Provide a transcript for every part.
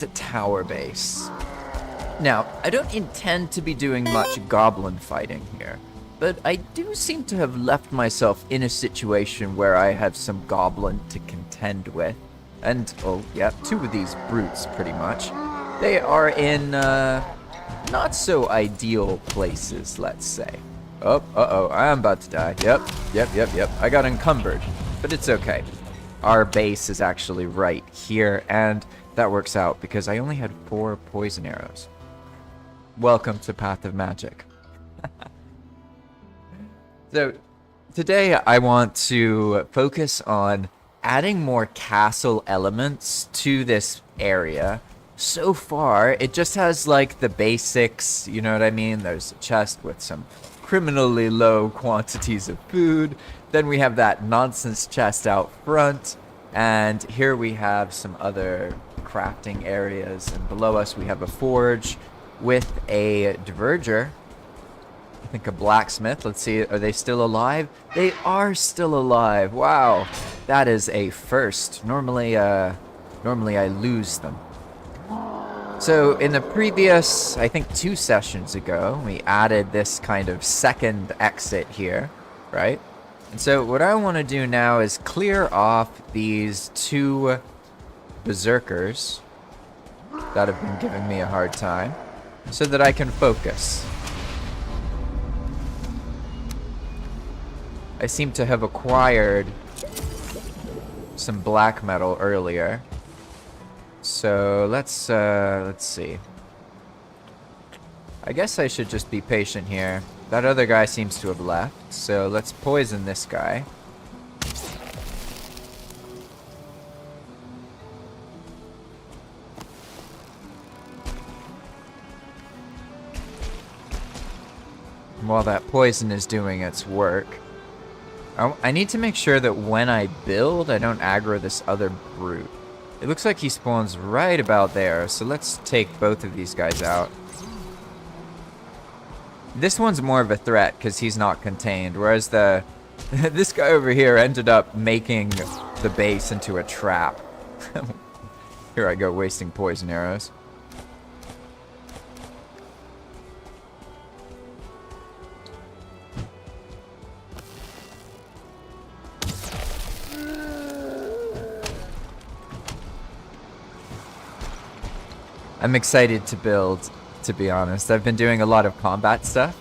the tower base. Now, I don't intend to be doing much goblin fighting here, but I do seem to have left myself in a situation where I have some goblin to contend with. And, oh, yeah, two of these brutes, pretty much. They are in, not so ideal places, let's say. Oh, uh-oh, I'm about to die. Yep. I got encumbered, but it's okay. Our base is actually right here, and that works out because I only had 4 poison arrows. Welcome to Path of Magic. So, today I want to focus on adding more castle elements to this area. So far, it just has like the basics, you know what I mean? There's a chest with some criminally low quantities of food. Then we have that nonsense chest out front. And here we have some other crafting areas. And below us we have a forge with a diverger. I think a blacksmith. Let's see, are they still alive? They are still alive. Wow, that is a first. Normally I lose them. So in the previous, I think 2 sessions ago, we added this kind of second exit here, right? And so what I want to do now is clear off these 2 berserkers that have been giving me a hard time so that I can focus. I seem to have acquired some black metal earlier. So let's see. I guess I should just be patient here. That other guy seems to have left, so let's poison this guy. While that poison is doing its work, I need to make sure that when I build, I don't aggro this other brute. It looks like he spawns right about there, so let's take both of these guys out. This one's more of a threat because he's not contained, whereas this guy over here ended up making the base into a trap. Here I go, wasting poison arrows. I'm excited to build, to be honest. I've been doing a lot of combat stuff,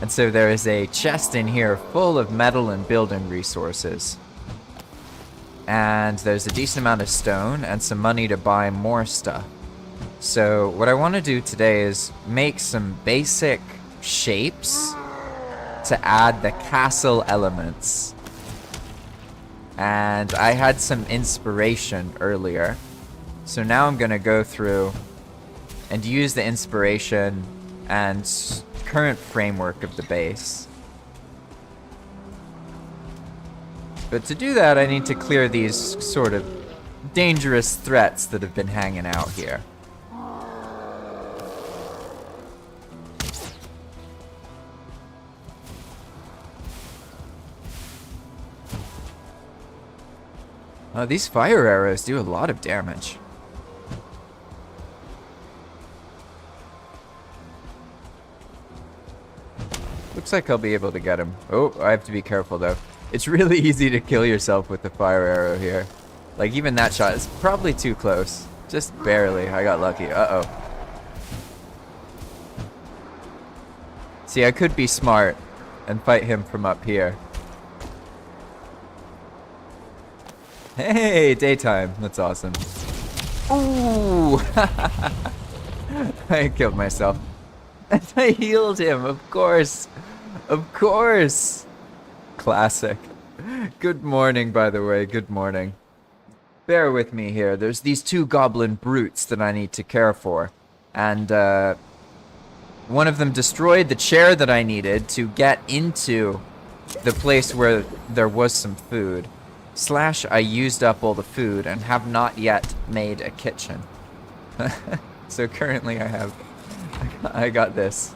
and so there is a chest in here full of metal and building resources. And there's a decent amount of stone and some money to buy more stuff. So what I want to do today is make some basic shapes to add the castle elements. And I had some inspiration earlier, so now I'm going to go through and use the inspiration and current framework of the base. But to do that, I need to clear these sort of dangerous threats that have been hanging out here. These fire arrows do a lot of damage. Looks like I'll be able to get him. Oh, I have to be careful though. It's really easy to kill yourself with the fire arrow here. Like even that shot is probably too close. Just barely. I got lucky. Uh-oh. See, I could be smart and fight him from up here. Hey, daytime. That's awesome. Ooh! I killed myself. And I healed him, of course. Of course. Classic. Good morning, by the way. Good morning. Bear with me here. There's these 2 goblin brutes that I need to care for. And, one of them destroyed the chair that I needed to get into the place where there was some food. / I used up all the food and have not yet made a kitchen. So currently I got this.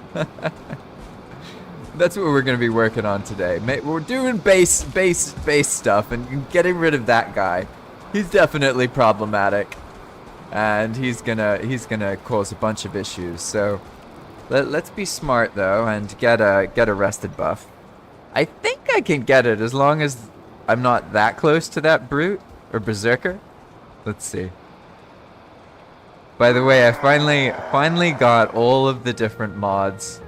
That's what we're going to be working on today. We're doing base stuff and getting rid of that guy. He's definitely problematic. and he's gonna cause a bunch of issues. So let's be smart though and get a rested buff. I think I can get it as long as I'm not that close to that brute or berserker. Let's see. By the way, I finally got all of the different mods,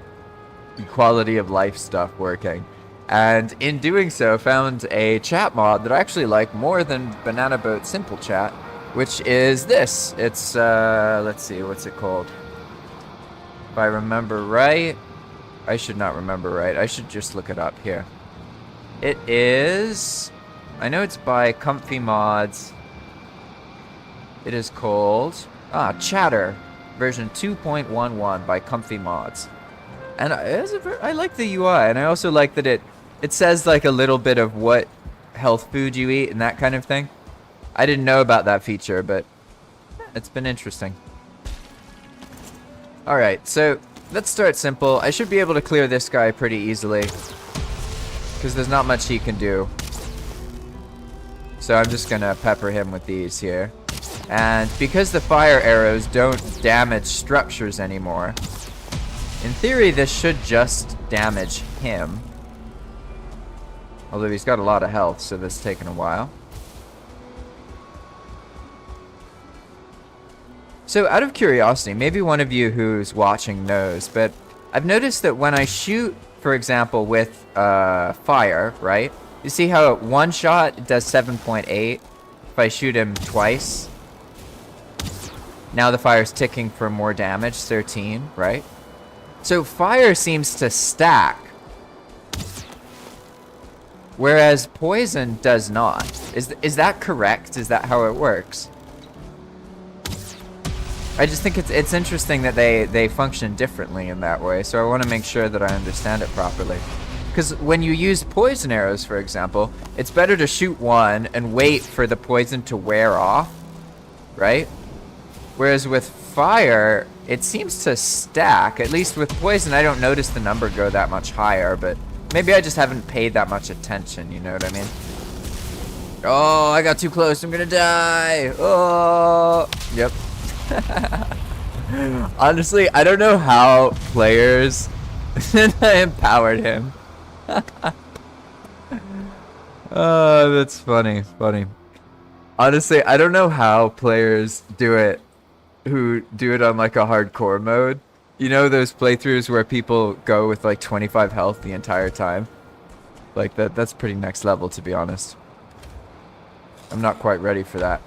quality of life stuff working. And in doing so, found a chat mod that I actually like more than Banana Boat Simple Chat, which is this. It's, let's see, what's it called? If I remember right, I should not remember right. I should just look it up here. It is, I know it's by Comfy Mods. It is called, Chatter, version 2.11 by Comfy Mods. And I like the UI, and I also like that it says like a little bit of what health food you eat and that kind of thing. I didn't know about that feature, but it's been interesting. Alright, so let's start simple. I should be able to clear this guy pretty easily, because there's not much he can do. So I'm just gonna pepper him with these here. And because the fire arrows don't damage structures anymore, in theory this should just damage him. Although he's got a lot of health, so this is taking a while. So out of curiosity, maybe one of you who's watching knows, but I've noticed that when I shoot, for example, with fire, right? You see how one shot it does 7.8? If I shoot him twice, now the fire's ticking for more damage, 13, right? So fire seems to stack, whereas poison does not. Is that correct? Is that how it works? I just think it's interesting that they function differently in that way, so I want to make sure that I understand it properly. Because when you use poison arrows, for example, it's better to shoot one and wait for the poison to wear off, right? Whereas with fire, it seems to stack. At least with poison, I don't notice the number go that much higher, but maybe I just haven't paid that much attention, you know what I mean? Oh, I got too close, I'm gonna die! Oh, yep. Honestly, I don't know how players empowered him. Oh, that's funny. Honestly, I don't know how players do it who do it on like a hardcore mode. You know those playthroughs where people go with like 25 health the entire time? Like that's pretty next level, to be honest. I'm not quite ready for that.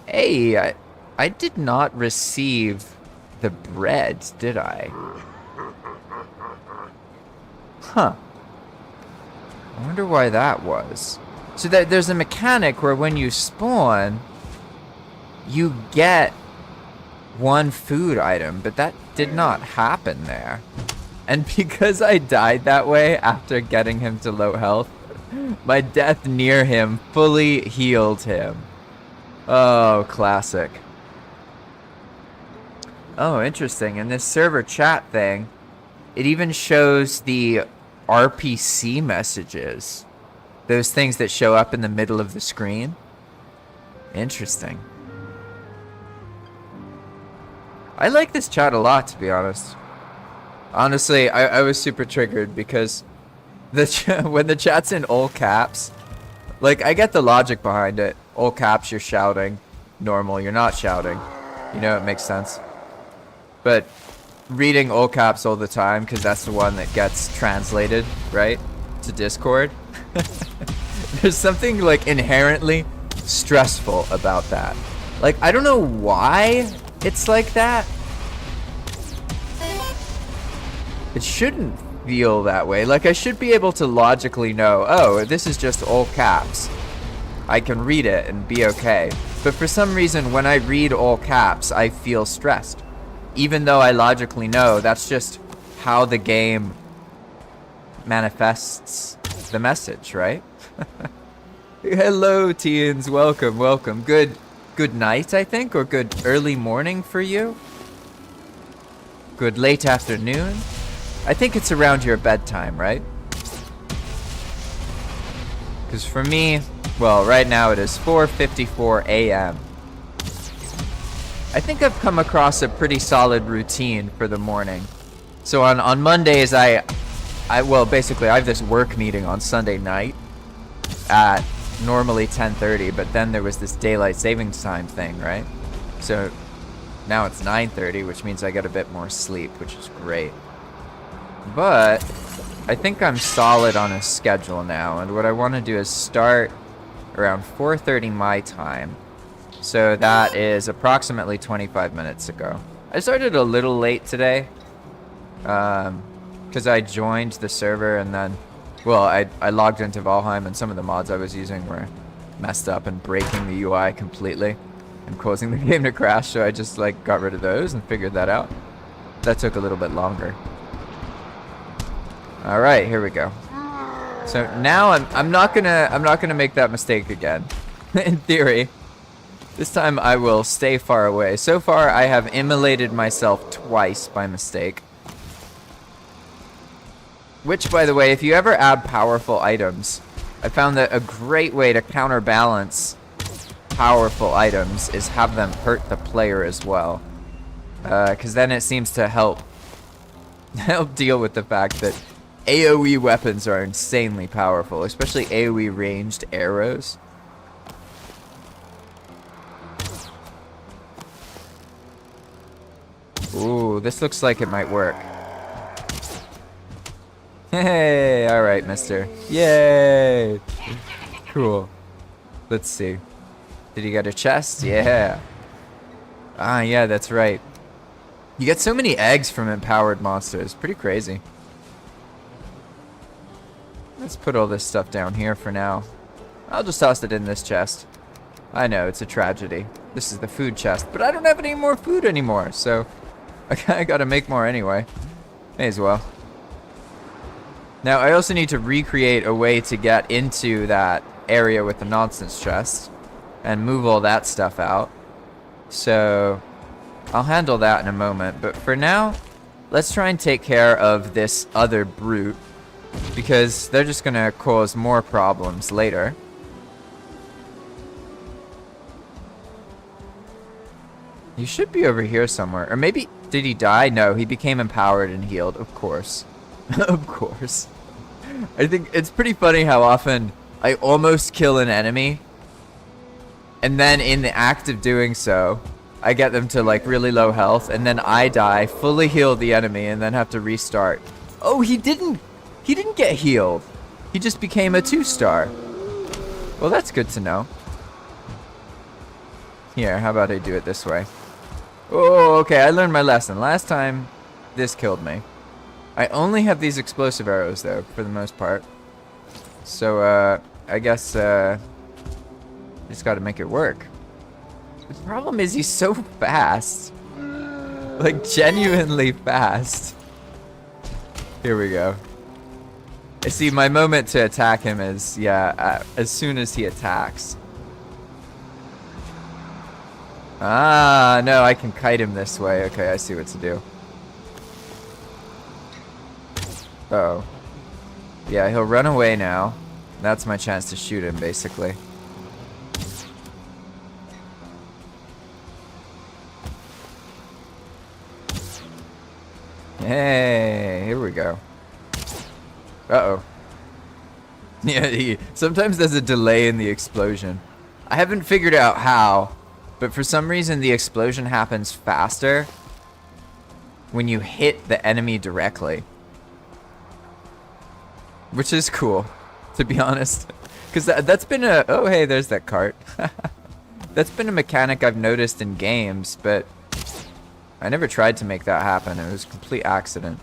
Hey, I did not receive the bread, did I? Huh. I wonder why that was. So there's a mechanic where when you spawn, you get one food item, but that did not happen there. And because I died that way after getting him to low health, my death near him fully healed him. Oh, classic. Oh, interesting. In this server chat thing, it even shows the RPC messages. Those things that show up in the middle of the screen. Interesting. I like this chat a lot, to be honest. Honestly, I was super triggered because when the chat's in all caps, like, I get the logic behind it. All caps, you're shouting. Normal, you're not shouting. You know, it makes sense. But reading all caps all the time, because that's the one that gets translated, right, to Discord. There's something, like, inherently stressful about that. Like, I don't know why it's like that. It shouldn't feel that way. Like, I should be able to logically know, oh, this is just all caps. I can read it and be okay. But for some reason, when I read all caps, I feel stressed. Even though I logically know that's just how the game manifests the message, right? Hello, teens. Welcome. Good night, I think, or good early morning for you. Good late afternoon. I think it's around your bedtime, right? Because for me, well, right now it is 4:54 a.m. I think I've come across a pretty solid routine for the morning. So on Mondays, well, basically, I have this work meeting on Sunday night at normally 10:30, but then there was this daylight savings time thing, right? So now it's 9:30, which means I get a bit more sleep, which is great. But I think I'm solid on a schedule now, and what I want to do is start around 4:30 my time. So that is approximately 25 minutes ago. I started a little late today, because I joined the server and then, well, I logged into Valheim and some of the mods I was using were messed up and breaking the UI completely and causing the game to crash, so I just like got rid of those and figured that out. That took a little bit longer. All right, here we go. So now I'm not gonna make that mistake again. In theory, this time I will stay far away. So far, I have immolated myself twice by mistake. Which, by the way, if you ever add powerful items, I found that a great way to counterbalance powerful items is have them hurt the player as well. Because then it seems to help deal with the fact that AoE weapons are insanely powerful, especially AoE ranged arrows. Ooh, this looks like it might work. Hey, alright, mister. Yay! Cool. Let's see. Did he get a chest? Yeah. Ah, yeah, that's right. You get so many eggs from empowered monsters. Pretty crazy. Let's put all this stuff down here for now. I'll just toss it in this chest. I know, it's a tragedy. This is the food chest, but I don't have any more food anymore, so I gotta make more anyway. May as well. Now, I also need to recreate a way to get into that area with the nonsense chest and move all that stuff out. So I'll handle that in a moment, but for now, let's try and take care of this other brute, because they're just gonna cause more problems later. You should be over here somewhere. Or maybe, did he die? No, he became empowered and healed, of course. Of course. I think it's pretty funny how often I almost kill an enemy, and then in the act of doing so, I get them to like really low health, and then I die, fully heal the enemy, and then have to restart. Oh, he didn't get healed. He just became a 2-star. Well, that's good to know. Here, how about I do it this way? Oh, okay, I learned my lesson. Last time, this killed me. I only have these explosive arrows, though, for the most part. So, I guess, just gotta make it work. The problem is he's so fast. Like, genuinely fast. Here we go. I see, my moment to attack him is, yeah, as soon as he attacks. Ah, no, I can kite him this way. Okay, I see what to do. Uh-oh. Yeah, he'll run away now. That's my chance to shoot him, basically. Hey, here we go. Uh-oh. Yeah, sometimes there's a delay in the explosion. I haven't figured out how, but for some reason the explosion happens faster when you hit the enemy directly. Which is cool, to be honest. Because that's been a... Oh, hey, there's that cart. That's been a mechanic I've noticed in games, but I never tried to make that happen. It was a complete accident.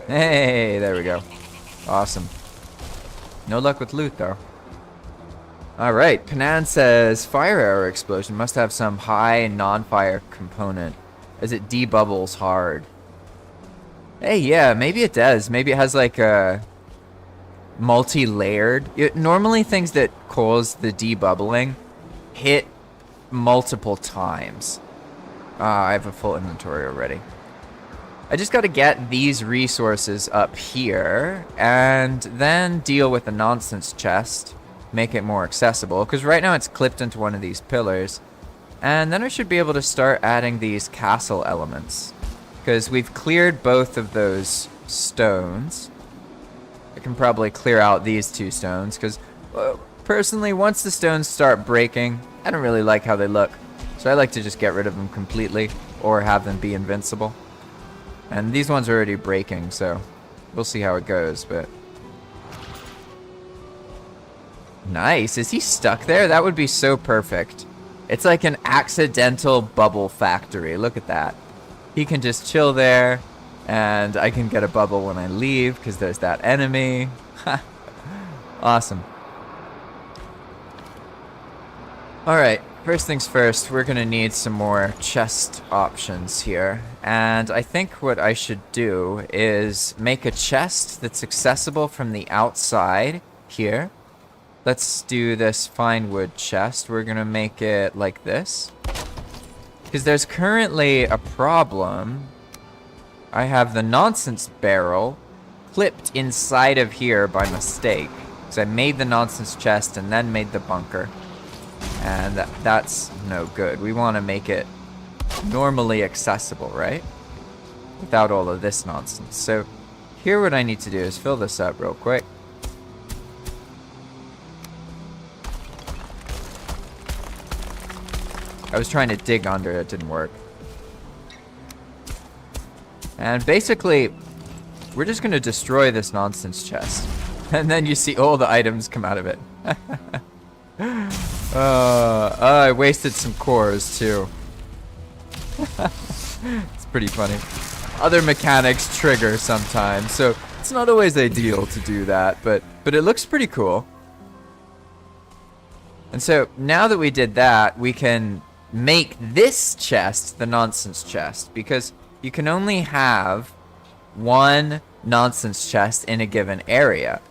Hey, there we go. Awesome. No luck with loot, though. Alright, Panan says, fire arrow explosion must have some high non-fire component, as it debubbles hard. Hey, yeah, maybe it does. Maybe it has like a multi-layered. Normally things that cause the debubbling hit multiple times. I have a full inventory already. I just got to get these resources up here and then deal with the nonsense chest, make it more accessible, because right now it's clipped into one of these pillars, And then I should be able to start adding these castle elements. Because we've cleared both of those stones. I can probably clear out these 2 stones, because personally, once the stones start breaking, I don't really like how they look. So I like to just get rid of them completely, or have them be invincible. And these ones are already breaking, so we'll see how it goes, but... Nice. Is he stuck there? That would be so perfect. It's like an accidental bubble factory. Look at that. He can just chill there, and I can get a bubble when I leave, because there's that enemy. Awesome. Alright, first things first, we're gonna need some more chest options here. And I think what I should do is make a chest that's accessible from the outside here. Let's do this fine wood chest. We're gonna make it like this. Because there's currently a problem. I have the nonsense barrel clipped inside of here by mistake. Because I made the nonsense chest and then made the bunker. And that's no good. We want to make it normally accessible, right? Without all of this nonsense. So here what I need to do is fill this up real quick. I was trying to dig under it, didn't work. And basically, we're just going to destroy this nonsense chest. And then you see all the items come out of it. I wasted some cores, too. It's pretty funny. Other mechanics trigger sometimes, so it's not always ideal to do that, but it looks pretty cool. And so, now that we did that, we can make this chest the nonsense chest, because you can only have one nonsense chest in a given area.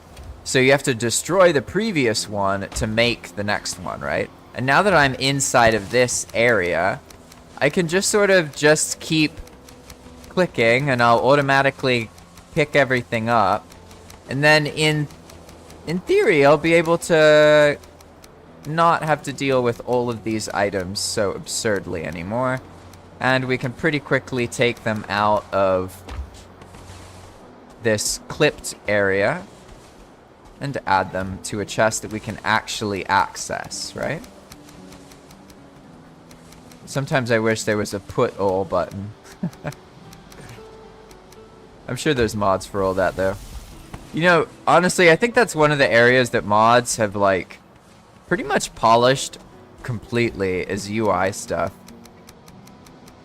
So you have to destroy the previous one to make the next one, right? And now that I'm inside of this area, I can just sort of just keep clicking and I'll automatically pick everything up. And then in theory, I'll be able to not have to deal with all of these items so absurdly anymore. And we can pretty quickly take them out of this clipped area and add them to a chest that we can actually access, right? Sometimes I wish there was a put all button. I'm sure there's mods for all that, though. You know, honestly, I think that's one of the areas that mods have, like, pretty much polished completely is UI stuff.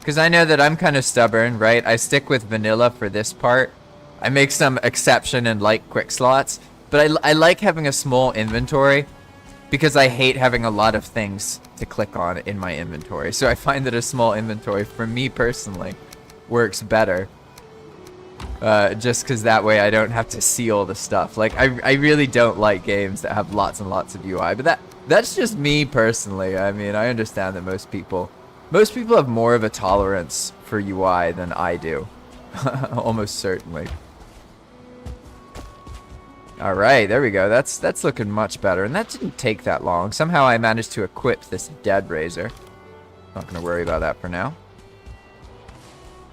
Because I know that I'm kind of stubborn, right? I stick with vanilla for this part. I make some exception and like quick slots. But I like having a small inventory because I hate having a lot of things to click on in my inventory. So I find that a small inventory, for me personally, works better. Just because that way I don't have to see all the stuff. Like, I really don't like games that have lots and lots of UI. But that's just me personally. I mean, I understand that most people have more of a tolerance for UI than I do. Almost certainly. Alright, there we go. That's looking much better. And that didn't take that long. Somehow I managed to equip this dead razor. Not going to worry about that for now.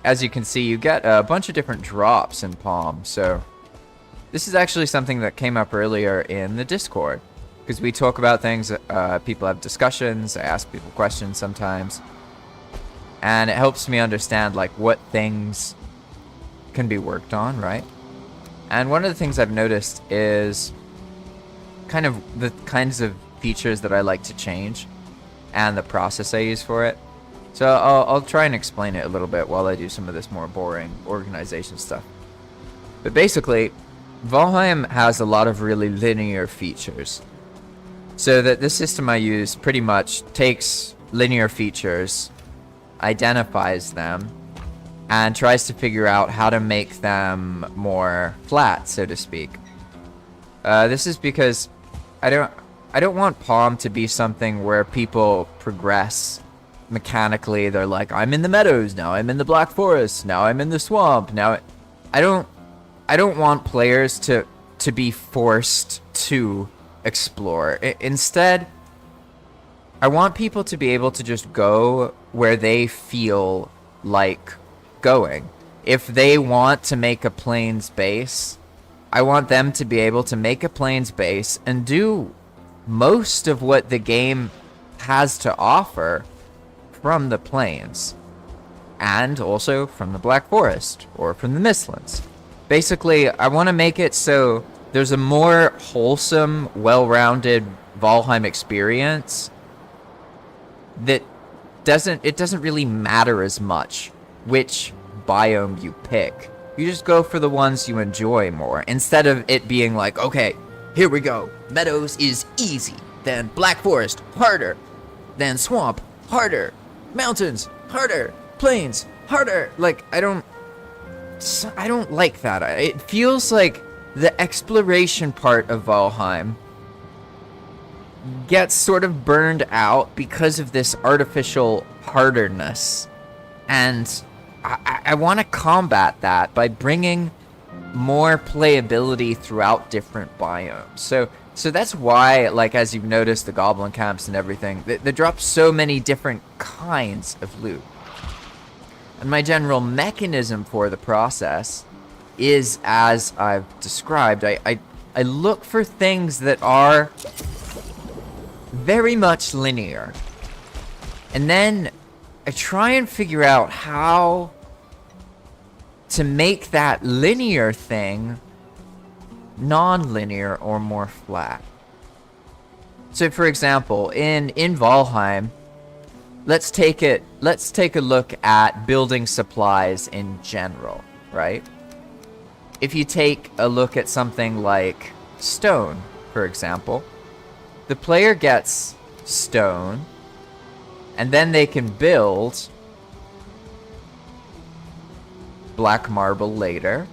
As you can see, you get a bunch of different drops in PoM. So this is actually something that came up earlier in the Discord. Because we talk about things, people have discussions, I ask people questions sometimes. And it helps me understand, like, what things can be worked on, right? And one of the things I've noticed is kind of the kinds of features that I like to change and the process I use for it. So I'll try and explain it a little bit while I do some of this more boring organization stuff. But basically, Valheim has a lot of really linear features. So that this system I use pretty much takes linear features, identifies them, and tries to figure out how to make them more flat, so to speak. This is because I don't want PoM to be something where people progress mechanically. They're like, I'm in the meadows, now I'm in the Black Forest, now I'm in the swamp, now I don't want players to be forced to explore. Instead, I want people to be able to just go where they feel like going. If they want to make a plains base, I want them to be able to make a plains base and do most of what the game has to offer from the plains. And also from the Black Forest or from the Mistlands. Basically, I want to make it so there's a more wholesome, well-rounded Valheim experience that doesn't really matter as much which biome you pick. You just go for the ones you enjoy more, instead of it being like, okay, here we go. Meadows is easy, then Black Forest, harder, then Swamp, harder, Mountains, harder, Plains, harder. Like, I don't like that. It feels like the exploration part of Valheim gets sort of burned out because of this artificial harderness. And I want to combat that by bringing more playability throughout different biomes. So that's why, like, as you've noticed, the goblin camps and everything, they drop so many different kinds of loot. And my general mechanism for the process is, as I've described, I look for things that are very much linear. And then I try and figure out how to make that linear thing non-linear or more flat. So for example, in Valheim, let's take a look at building supplies in general, right? If you take a look at something like stone, for example, the player gets stone, and then they can build black marble later,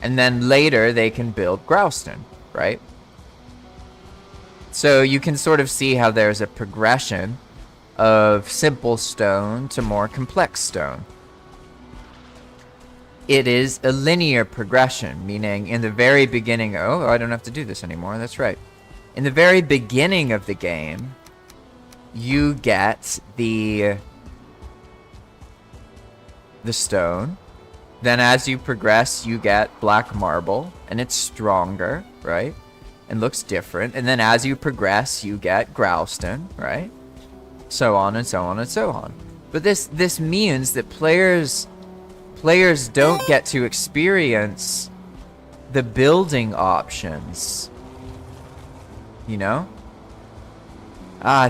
and then later they can build Growston, right? So you can sort of see how there's a progression of simple stone to more complex stone. It is a linear progression, meaning in the very beginning, oh, I don't have to do this anymore, that's right. In the very beginning of the game, you get the stone. Then as you progress, you get black marble, and it's stronger, right? And looks different. And then as you progress, you get Growston, right? So on and so on and so on. But this means that players don't get to experience the building options. You know?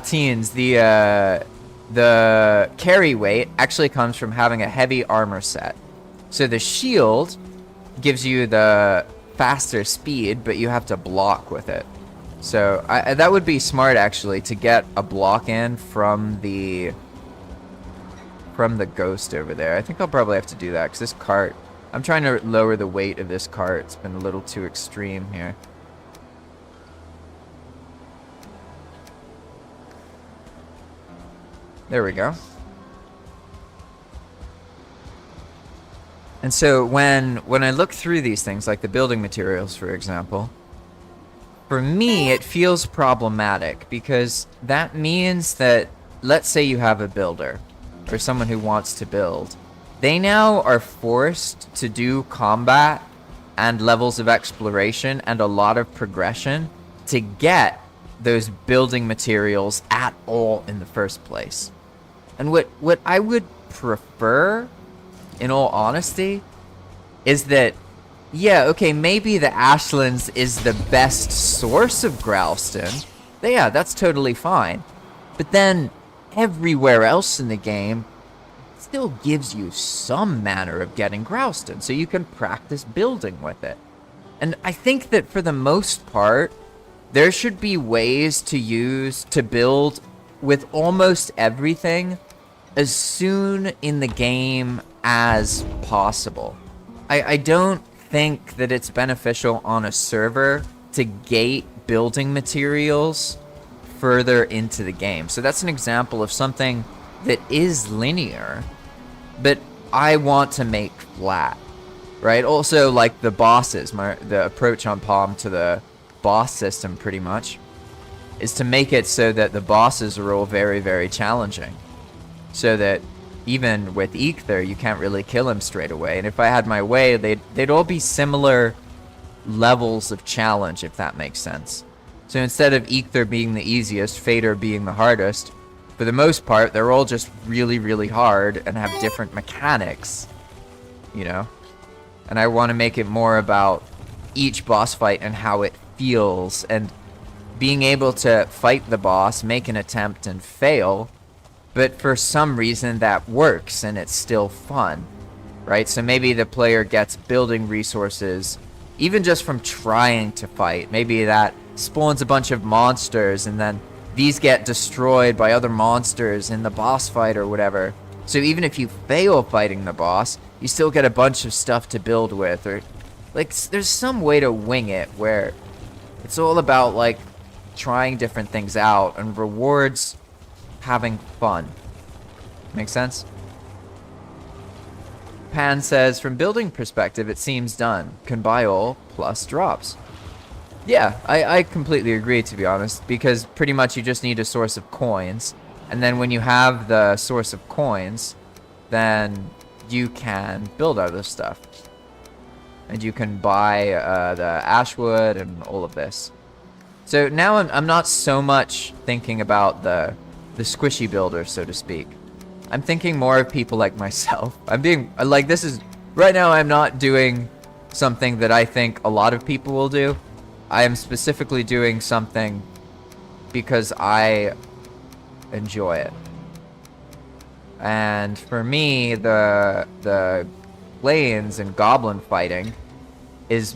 Teens, the carry weight actually comes from having a heavy armor set. So the shield gives you the faster speed, but you have to block with it. So that would be smart, actually, to get a block in from the ghost over there. I think I'll probably have to do that, because this cart, I'm trying to lower the weight of this cart. It's been a little too extreme here. There we go. And so when I look through these things, like the building materials, for example, for me, it feels problematic, because that means that, let's say you have a builder or someone who wants to build. They now are forced to do combat and levels of exploration and a lot of progression to get those building materials at all in the first place. And what I would prefer, in all honesty, is that, yeah, okay, maybe the Ashlands is the best source of Growston. Yeah, that's totally fine. But then everywhere else in the game still gives you some manner of getting Growston, so you can practice building with it. And I think that for the most part, there should be ways to build with almost everything as soon in the game as possible. I don't think that it's beneficial on a server to gate building materials further into the game. So that's an example of something that is linear, but I want to make flat, right? Also, like the bosses, the approach on PoM to the boss system, pretty much. is to make it so that the bosses are all very, very challenging. So that even with Ether, you can't really kill him straight away. And if I had my way, they'd all be similar levels of challenge, if that makes sense. So instead of Ether being the easiest, Fader being the hardest, for the most part, they're all just really, really hard and have different mechanics, you know? And I want to make it more about each boss fight and how it feels, and being able to fight the boss, make an attempt, and fail, but for some reason that works and it's still fun, right? So maybe the player gets building resources, even just from trying to fight. Maybe that spawns a bunch of monsters, and then these get destroyed by other monsters in the boss fight or whatever. So even if you fail fighting the boss, you still get a bunch of stuff to build with, or like there's some way to wing it where it's all about like trying different things out and rewards having fun. Make sense? Pan says, from building perspective, it seems done. Can buy all plus drops. Yeah, I completely agree, to be honest, because pretty much you just need a source of coins, and then when you have the source of coins, then you can build other stuff. And you can buy the ashwood and all of this. So now I'm not so much thinking about the squishy builder, so to speak. I'm thinking more of people like myself. I'm being, like, this is, right now I'm not doing something that I think a lot of people will do. I am specifically doing something because I enjoy it. And for me, the lanes and goblin fighting is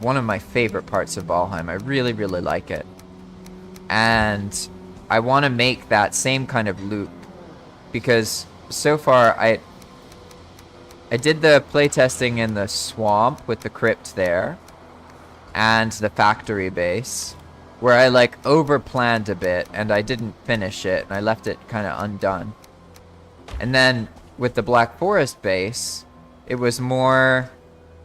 one of my favorite parts of Valheim. I really, really like it. And I want to make that same kind of loop, because so far I did the playtesting in the swamp with the crypt there and the factory base, where I like over-planned a bit and I didn't finish it and I left it kind of undone. And then with the Black Forest base, it was more,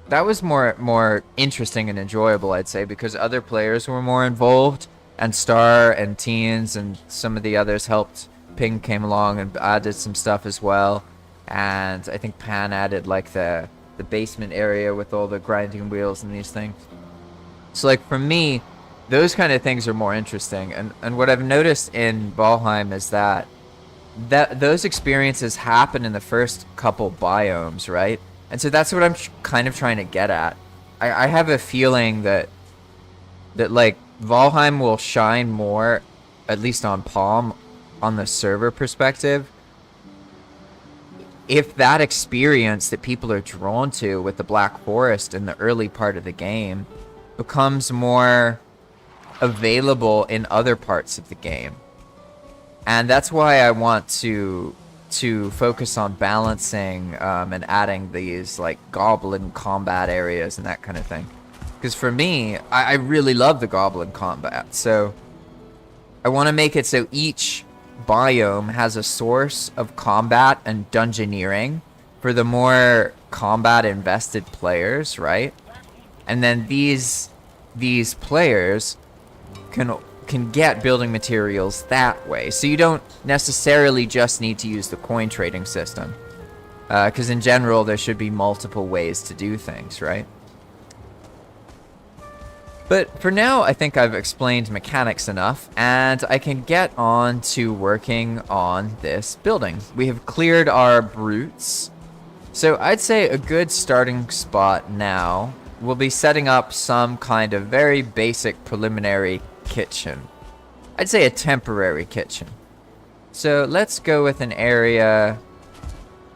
that was more interesting and enjoyable, I'd say, because other players were more involved, and Star and Teens and some of the others helped. Ping came along and added some stuff as well, and I think Pan added like the basement area with all the grinding wheels and these things. So like for me, those kind of things are more interesting, and what I've noticed in Valheim is that those experiences happen in the first couple biomes, right? And so that's what I'm kind of trying to get at. I have a feeling that like Valheim will shine more, at least on PoM, on the server perspective, if that experience that people are drawn to with the Black Forest in the early part of the game becomes more available in other parts of the game. And that's why I want to focus on balancing and adding these like goblin combat areas and that kind of thing. Because for me, I really love the goblin combat. So I want to make it so each biome has a source of combat and dungeoneering for the more combat invested players, right? And then these players can get building materials that way. So you don't necessarily just need to use the coin trading system. Because in general, there should be multiple ways to do things, right? But for now, I think I've explained mechanics enough, and I can get on to working on this building. We have cleared our brutes, so I'd say a good starting spot now will be setting up some kind of very basic preliminary kitchen. I'd say a temporary kitchen. So let's go with an area,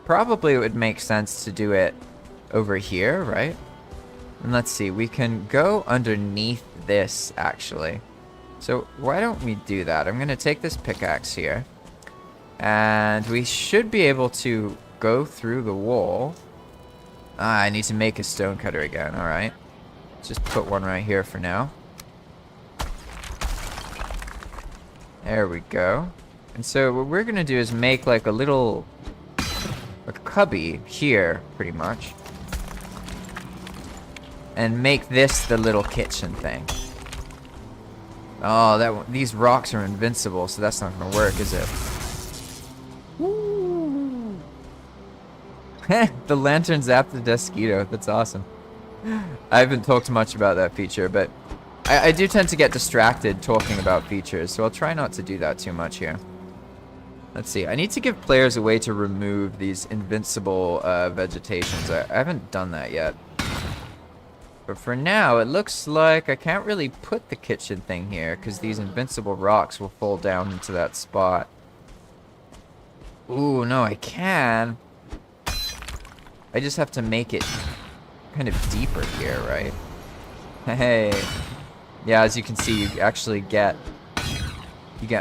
probably it would make sense to do it over here, right? And let's see, we can go underneath this, actually. So why don't we do that? I'm going to take this pickaxe here. And we should be able to go through the wall. Ah, I need to make a stone cutter again, alright. Let's just put one right here for now. There we go. And so what we're going to do is make like a little cubby here, pretty much. And make this the little kitchen thing. Oh, these rocks are invincible, so that's not gonna work, is it? Woo! The lantern zapped the Desquito. That's awesome. I haven't talked much about that feature, but I do tend to get distracted talking about features, so I'll try not to do that too much here. Let's see. I need to give players a way to remove these invincible vegetations. I haven't done that yet. But for now, it looks like I can't really put the kitchen thing here because these invincible rocks will fall down into that spot. Ooh, no, I can. I just have to make it kind of deeper here, right? Hey. Yeah, as you can see, you actually get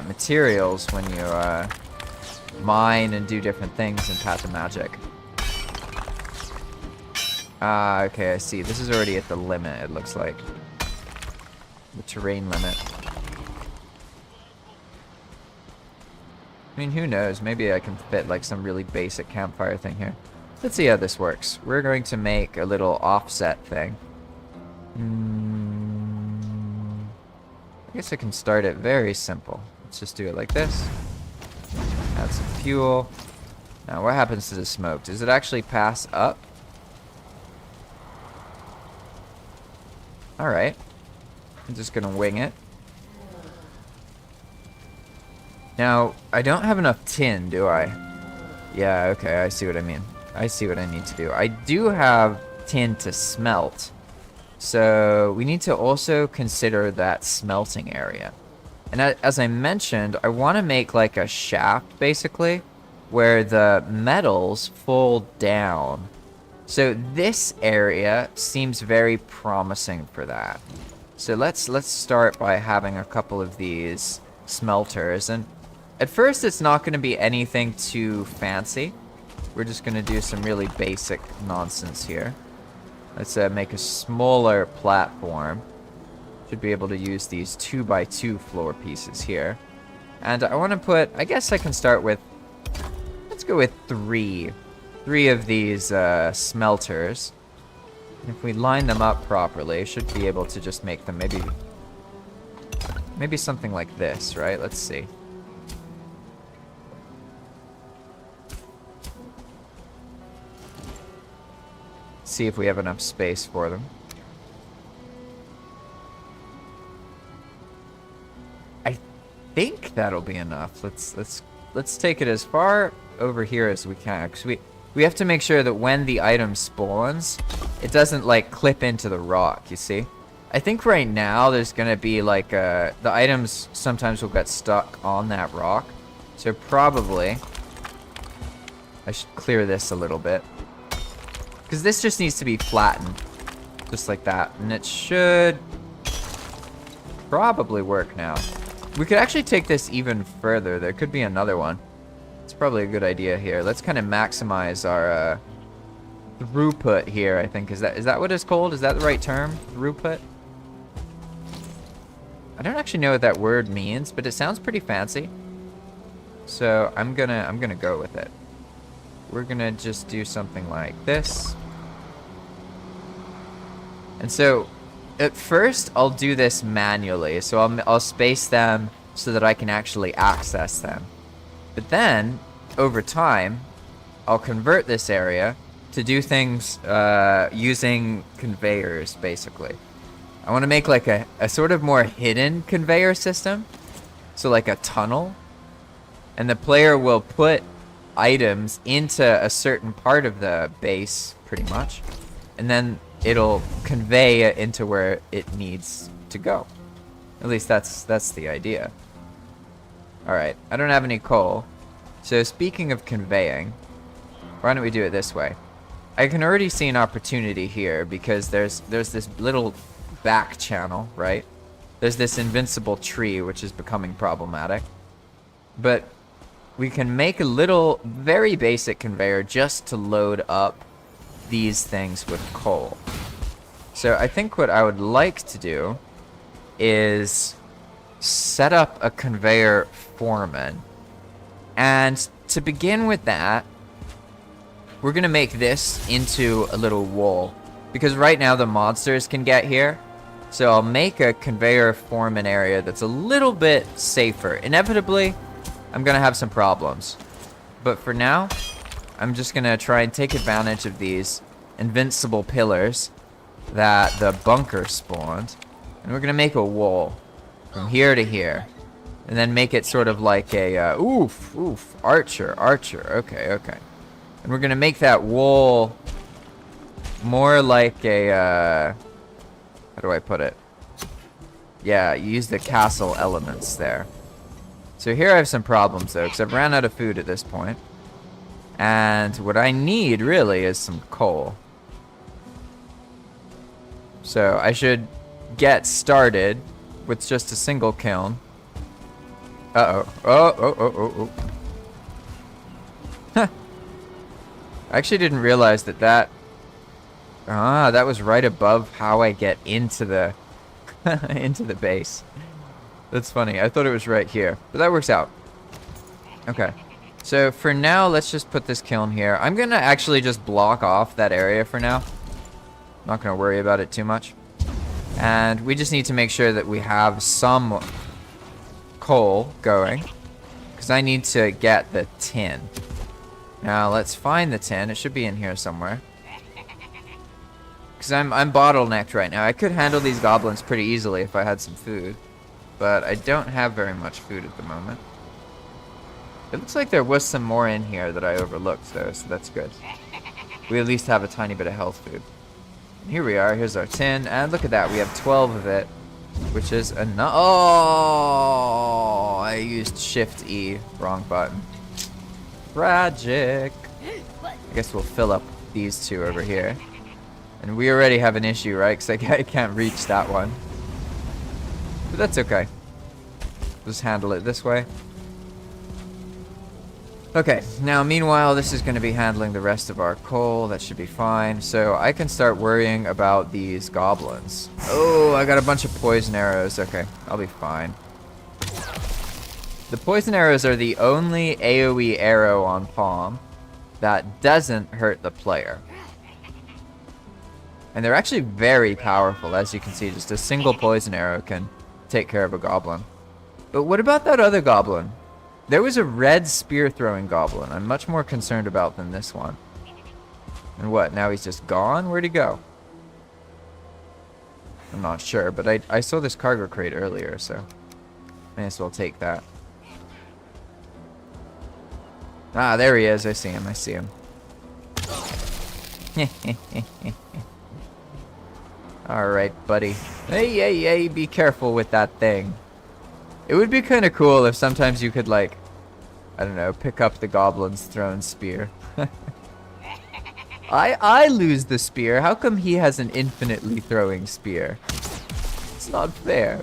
materials when you mine and do different things in Path of Magic. Ah, okay, I see. This is already at the limit, it looks like. The terrain limit. I mean, who knows? Maybe I can fit like some really basic campfire thing here. Let's see how this works. We're going to make a little offset thing. I guess I can start it very simple. Let's just do it like this. Add some fuel. Now, what happens to the smoke? Does it actually pass up? Alright. I'm just gonna wing it. Now, I don't have enough tin, do I? Yeah, okay, I see what I mean. I see what I need to do. I do have tin to smelt. So, we need to also consider that smelting area. And as I mentioned, I want to make like a shaft, basically, where the metals fall down. So this area seems very promising for that. So let's start by having a couple of these smelters. And at first, it's not going to be anything too fancy. We're just going to do some really basic nonsense here. Let's make a smaller platform. Should be able to use these 2x2 floor pieces here. And I want to put, I guess I can start with, let's go with three of these smelters. And if we line them up properly, should be able to just make them maybe something like this, right? Let's see. See if we have enough space for them. I think that'll be enough. Let's take it as far over here as we can, because we have to make sure that when the item spawns, it doesn't like clip into the rock, you see? I think right now there's gonna be like the items sometimes will get stuck on that rock. So probably I should clear this a little bit. Because this just needs to be flattened. Just like that. And it should probably work now. We could actually take this even further. There could be another one. It's probably a good idea here. Let's kind of maximize our throughput here, I think. Is that what it's called? Is that the right term? Throughput? I don't actually know what that word means, but it sounds pretty fancy. So I'm gonna go with it. We're gonna just do something like this. And so at first I'll do this manually. So I'll space them so that I can actually access them. But then over time I'll convert this area to do things using conveyors, basically. I want to make like a sort of more hidden conveyor system. So like a tunnel. And the player will put items into a certain part of the base, pretty much. And then it'll convey it into where it needs to go. At least that's the idea. Alright, I don't have any coal. So speaking of conveying, why don't we do it this way? I can already see an opportunity here because there's this little back channel, right? There's this invincible tree which is becoming problematic. But we can make a little, very basic conveyor just to load up these things with coal. So I think what I would like to do is set up a conveyor foreman. And to begin with that, we're going to make this into a little wall. Because right now the monsters can get here. So I'll make a conveyor form an area that's a little bit safer. Inevitably, I'm gonna have some problems. But for now, I'm just gonna try and take advantage of these invincible pillars that the bunker spawned. And we're gonna make a wall from here to here. And then make it sort of like a, archer. Okay. And we're gonna make that wall more like a, how do I put it? Yeah, use the castle elements there. So here I have some problems though, because I've ran out of food at this point. And what I need really is some coal. So I should get started with just a single kiln. Uh-oh. Oh. Huh. I actually didn't realize that that was right above how I get into the into the base. That's funny. I thought it was right here, but that works out. Okay. So for now, let's just put this kiln here. I'm gonna actually just block off that area for now. Not gonna worry about it too much. And we just need to make sure that we have some coal going, because I need to get the tin. Now let's find the tin. It should be in here somewhere. Because I'm bottlenecked right now. I could handle these goblins pretty easily if I had some food, but I don't have very much food at the moment. It looks like there was some more in here that I overlooked though, so that's good. We at least have a tiny bit of health food. And here we are. Here's our tin, and look at that. We have 12 of it, which is enough. Oh, I used Shift E, wrong button. Tragic. I guess we'll fill up these two over here. And we already have an issue, right? Because I can't reach that one. But that's okay. Just handle it this way. Okay, now meanwhile, this is going to be handling the rest of our coal. That should be fine. So I can start worrying about these goblins. Oh, I got a bunch of poison arrows. Okay, I'll be fine. The poison arrows are the only AoE arrow on PoM that doesn't hurt the player. And they're actually very powerful, as you can see. Just a single poison arrow can take care of a goblin. But what about that other goblin? There was a red spear throwing goblin I'm much more concerned about than this one. And what, now he's just gone? Where'd he go? I'm not sure, but I saw this cargo crate earlier, so may as well take that. Ah, there he is. I see him. Alright, buddy. Hey, be careful with that thing. It would be kind of cool if sometimes you could, like, I don't know, pick up the goblin's thrown spear. I lose the spear. How come he has an infinitely throwing spear? It's not fair.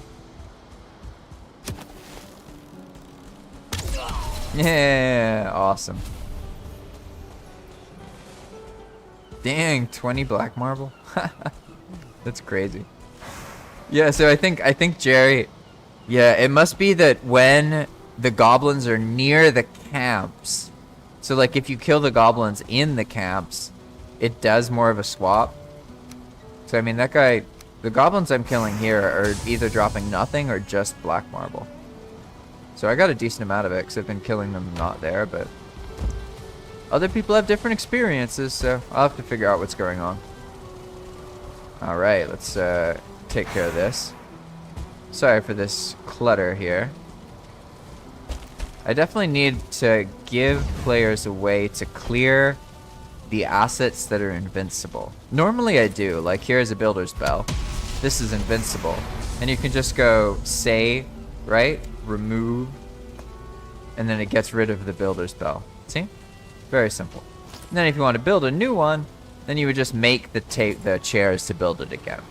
Yeah, awesome. Dang, 20 black marble? That's crazy. Yeah, so I think Jerry... Yeah, it must be that when the goblins are near the camps, so like if you kill the goblins in the camps, it does more of a swap. So I mean, that guy, the goblins I'm killing here are either dropping nothing or just black marble. So I got a decent amount of it because I've been killing them not there, but other people have different experiences, so I'll have to figure out what's going on. Alright, let's take care of this. Sorry for this clutter here. I definitely need to give players a way to clear the assets that are invincible. Normally I do, like here's a builder's bell. This is invincible. And you can just go say, right? Remove. And then it gets rid of the builder's bell. See? Very simple. And then if you want to build a new one, then you would just make the chairs to build it again.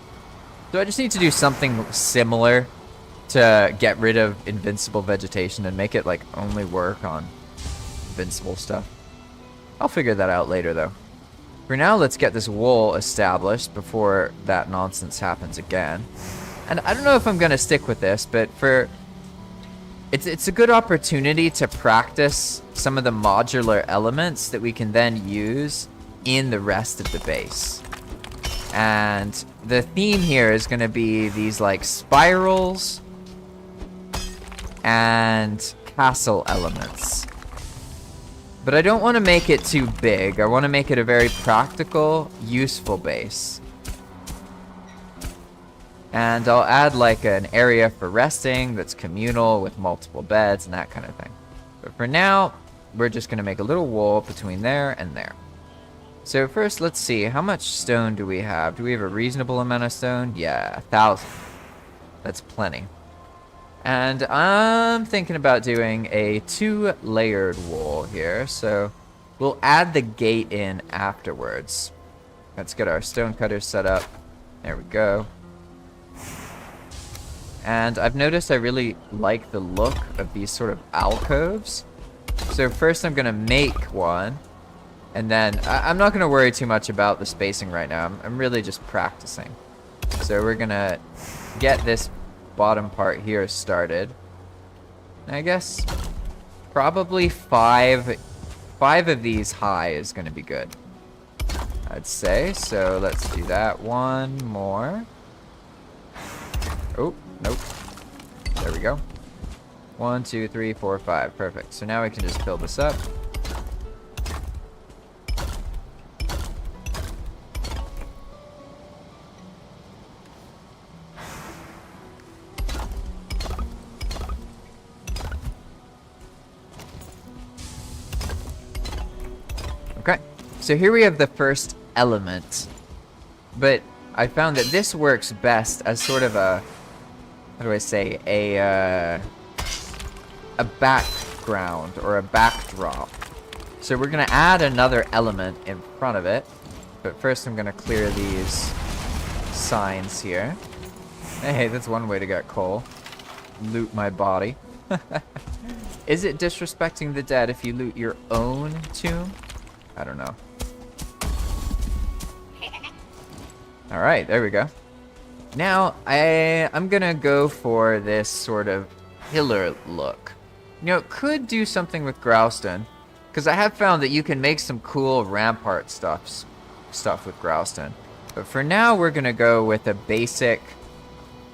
So I just need to do something similar to get rid of invincible vegetation and make it like only work on invincible stuff. I'll figure that out later though. For now, let's get this wall established before that nonsense happens again. And I don't know if I'm gonna stick with this, but it's a good opportunity to practice some of the modular elements that we can then use in the rest of the base. And the theme here is going to be these like spirals and castle elements. But I don't want to make it too big. I want to make it a very practical, useful base. And I'll add like an area for resting that's communal with multiple beds and that kind of thing. But for now, we're just going to make a little wall between there and there. So first, let's see. How much stone do we have? Do we have a reasonable amount of stone? Yeah, 1,000. That's plenty. And I'm thinking about doing a 2-layered wall here. So we'll add the gate in afterwards. Let's get our stone cutters set up. There we go. And I've noticed I really like the look of these sort of alcoves. So first I'm going to make one. And then I'm not going to worry too much about the spacing right now. I'm really just practicing. So we're going to get this bottom part here started. And I guess probably five of these high is going to be good, I'd say. So let's do that. One more. Oh, nope. There we go. 1, 2, 3, 4, 5. Perfect. So now we can just build this up. Okay, so here we have the first element, but I found that this works best as sort of a, how do I say, a background or a backdrop. So we're gonna add another element in front of it, but first I'm gonna clear these signs here. Hey, that's one way to get coal. Loot my body. Is it disrespecting the dead if you loot your own tomb? I don't know. Alright, there we go. Now, I'm gonna go for this sort of pillar look. You know, it could do something with Growstone, because I have found that you can make some cool rampart stuff with Growstone. But for now, we're gonna go with a basic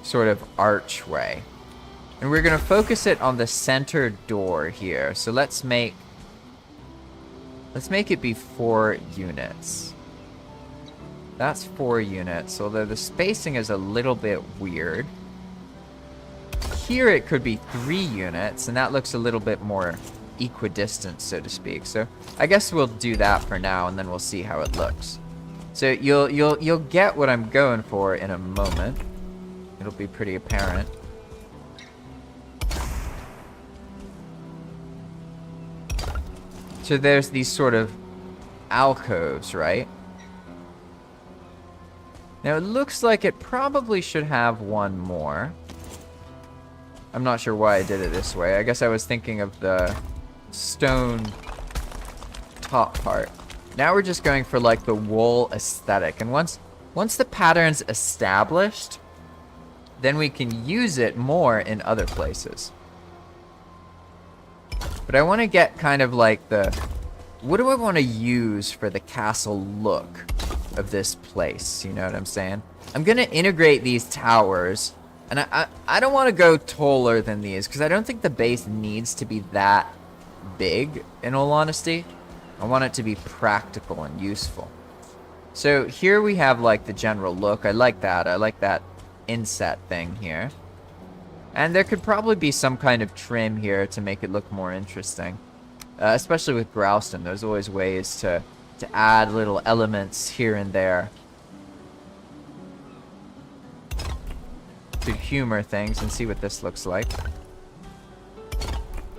sort of archway. And we're gonna focus it on the center door here. So let's make it be 4 units. That's 4 units, although the spacing is a little bit weird. Here it could be 3 units, and that looks a little bit more equidistant, so to speak. So I guess we'll do that for now, and then we'll see how it looks. So you'll get what I'm going for in a moment. It'll be pretty apparent. So there's these sort of alcoves, right? Now it looks like it probably should have one more. I'm not sure why I did it this way. I guess I was thinking of the stone top part. Now we're just going for like the wall aesthetic. And once the pattern's established, then we can use it more in other places. But I want to get kind of like the... What do I want to use for the castle look of this place? You know what I'm saying? I'm going to integrate these towers. And I don't want to go taller than these, because I don't think the base needs to be that big, in all honesty. I want it to be practical and useful. So here we have like the general look. I like that. I like that inset thing here. And there could probably be some kind of trim here to make it look more interesting. Especially with Growstone, there's always ways to add little elements here and there to humor things and see what this looks like.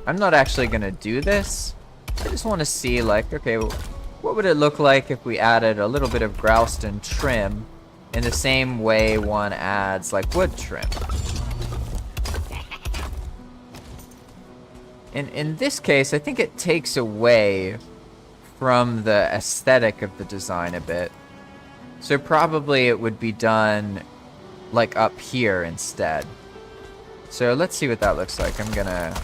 I'm not actually going to do this. I just want to see, like, okay, well, what would it look like if we added a little bit of Growstone trim in the same way one adds, like, wood trim. In this case, I think it takes away from the aesthetic of the design a bit. So probably it would be done like up here instead. So let's see what that looks like. I'm gonna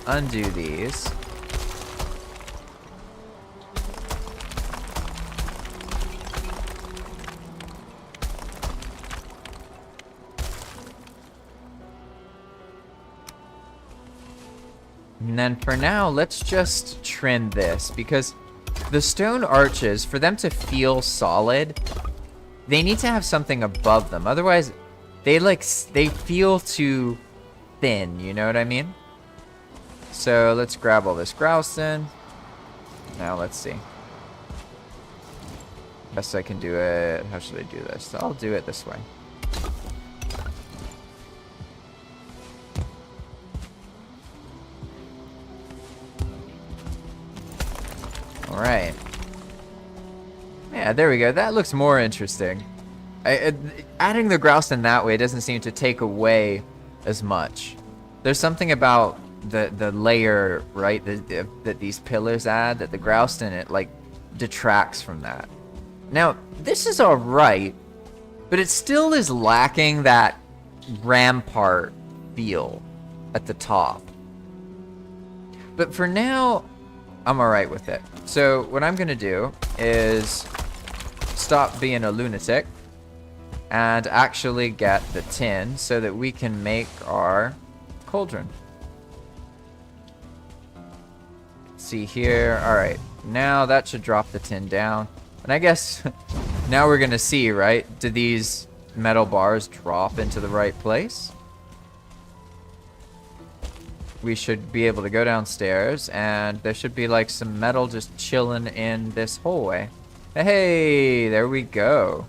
undo these. And then for now, let's just trim this, because the stone arches, for them to feel solid, they need to have something above them. Otherwise, they feel too thin, you know what I mean? So let's grab all this grouse in. Now let's see. Best I can do it. How should I do this? I'll do it this way. All right. Yeah, there we go. That looks more interesting. Adding the grouse in that way doesn't seem to take away as much. There's something about the layer, right, that these pillars add, that the grouse in it, like, detracts from that. Now, this is alright, but it still is lacking that rampart feel at the top. But for now, I'm alright with it. So what I'm gonna do is stop being a lunatic and actually get the tin so that we can make our cauldron. See here. Alright, now that should drop the tin down. And I guess now we're gonna see, right? Do these metal bars drop into the right place? We should be able to go downstairs, and there should be like some metal just chilling in this hallway. Hey, there we go.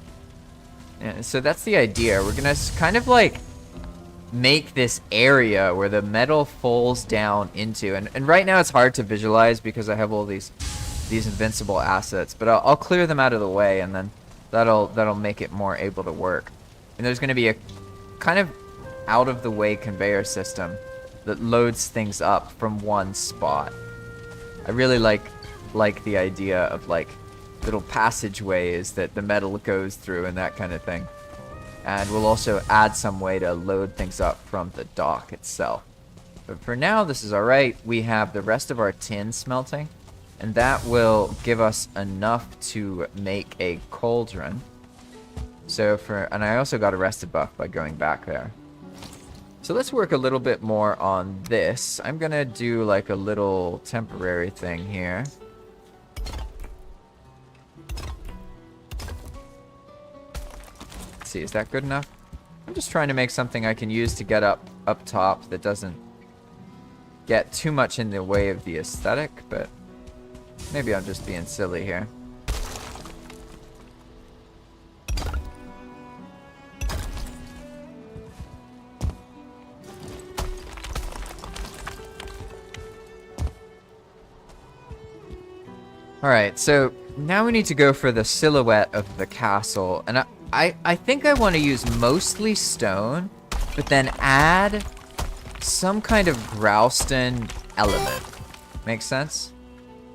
Yeah, so that's the idea. We're gonna kind of like make this area where the metal falls down into, and right now it's hard to visualize because I have all these invincible assets, but I'll clear them out of the way, and then that'll make it more able to work. And there's gonna be a kind of out of the way conveyor system that loads things up from one spot. I really like the idea of like little passageways that the metal goes through and that kind of thing. And we'll also add some way to load things up from the dock itself. But for now, this is alright. We have the rest of our tin smelting, and that will give us enough to make a cauldron. And I also got a rested buff by going back there. So let's work a little bit more on this. I'm gonna do like a little temporary thing here. Let's see, is that good enough? I'm just trying to make something I can use to get up top that doesn't get too much in the way of the aesthetic, but maybe I'm just being silly here. Alright, so now we need to go for the silhouette of the castle, and I think I want to use mostly stone, but then add some kind of Growston element. Make sense?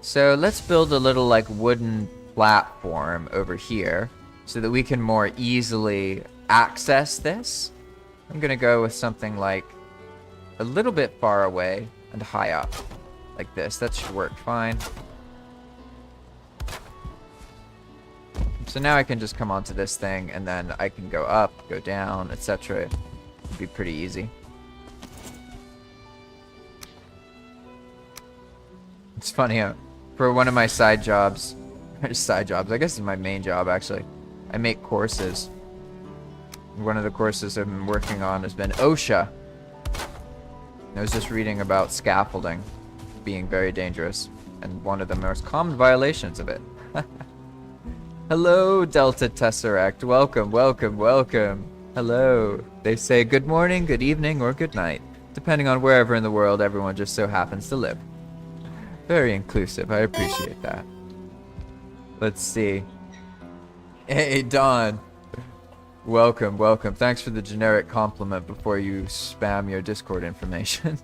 So let's build a little like wooden platform over here so that we can more easily access this. I'm gonna go with something like a little bit far away and high up, like this. That should work fine. So now I can just come onto this thing, and then I can go up, go down, etc. It'd be pretty easy. It's funny, for one of my side jobs, I guess it's my main job actually, I make courses. One of the courses I've been working on has been OSHA. I was just reading about scaffolding being very dangerous, and one of the most common violations of it. Hello, Delta Tesseract. Welcome, welcome, welcome. Hello. They say good morning, good evening, or good night, depending on wherever in the world everyone just so happens to live. Very inclusive. I appreciate that. Let's see. Hey, Don. Welcome, welcome. Thanks for the generic compliment before you spam your Discord information.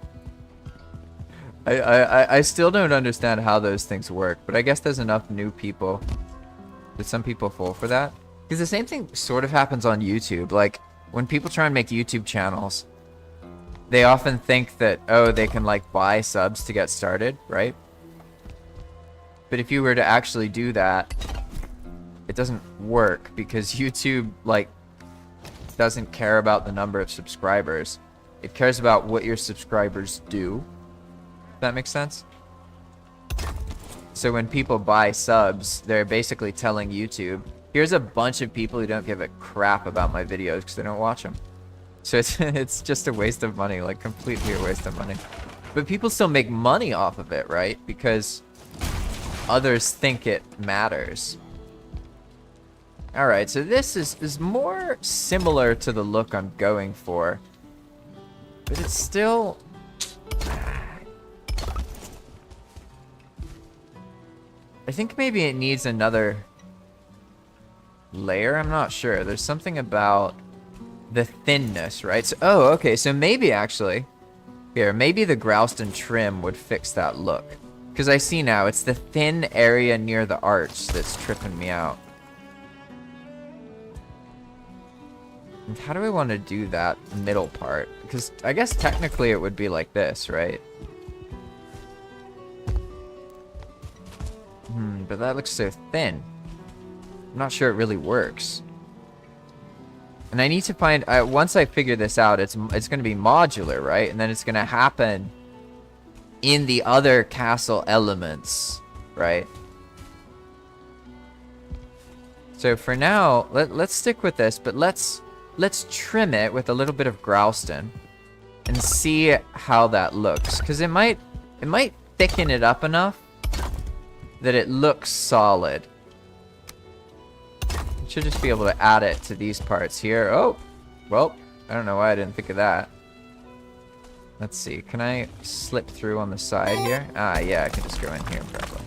I still don't understand how those things work, but I guess there's enough new people. Did some people fall for that? Because the same thing sort of happens on YouTube. Like, when people try and make YouTube channels, they often think that, oh, they can, like, buy subs to get started, right? But if you were to actually do that, it doesn't work, because YouTube, like, doesn't care about the number of subscribers. It cares about what your subscribers do. That makes sense? So when people buy subs, they're basically telling YouTube, here's a bunch of people who don't give a crap about my videos because they don't watch them. So it's just a waste of money, like completely a waste of money. But people still make money off of it, right? Because others think it matters. Alright, so this is more similar to the look I'm going for. But it's still... I think maybe it needs another layer. I'm not sure. There's something about the thinness, right? So, oh, okay. So maybe actually, here, maybe the groused and trim would fix that look. Because I see now, it's the thin area near the arch that's tripping me out. And how do I want to do that middle part? Because I guess technically it would be like this, right? But that looks so thin. I'm not sure it really works. And I need to find... once I figure this out, it's going to be modular, right? And then it's going to happen in the other castle elements, right? So for now, let's stick with this, but let's trim it with a little bit of Grouston and see how that looks. Because it might thicken it up enough that it looks solid. Should just be able to add it to these parts here. Oh, well, I don't know why I didn't think of that. Let's see, can I slip through on the side here? Ah, yeah, I can just go in here probably.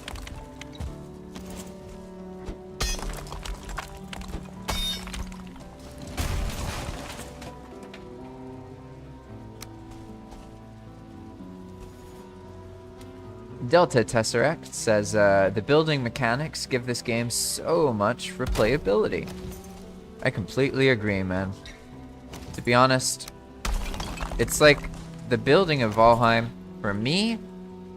Delta Tesseract says, the building mechanics give this game so much replayability. I completely agree, man. To be honest, it's like the building of Valheim, for me,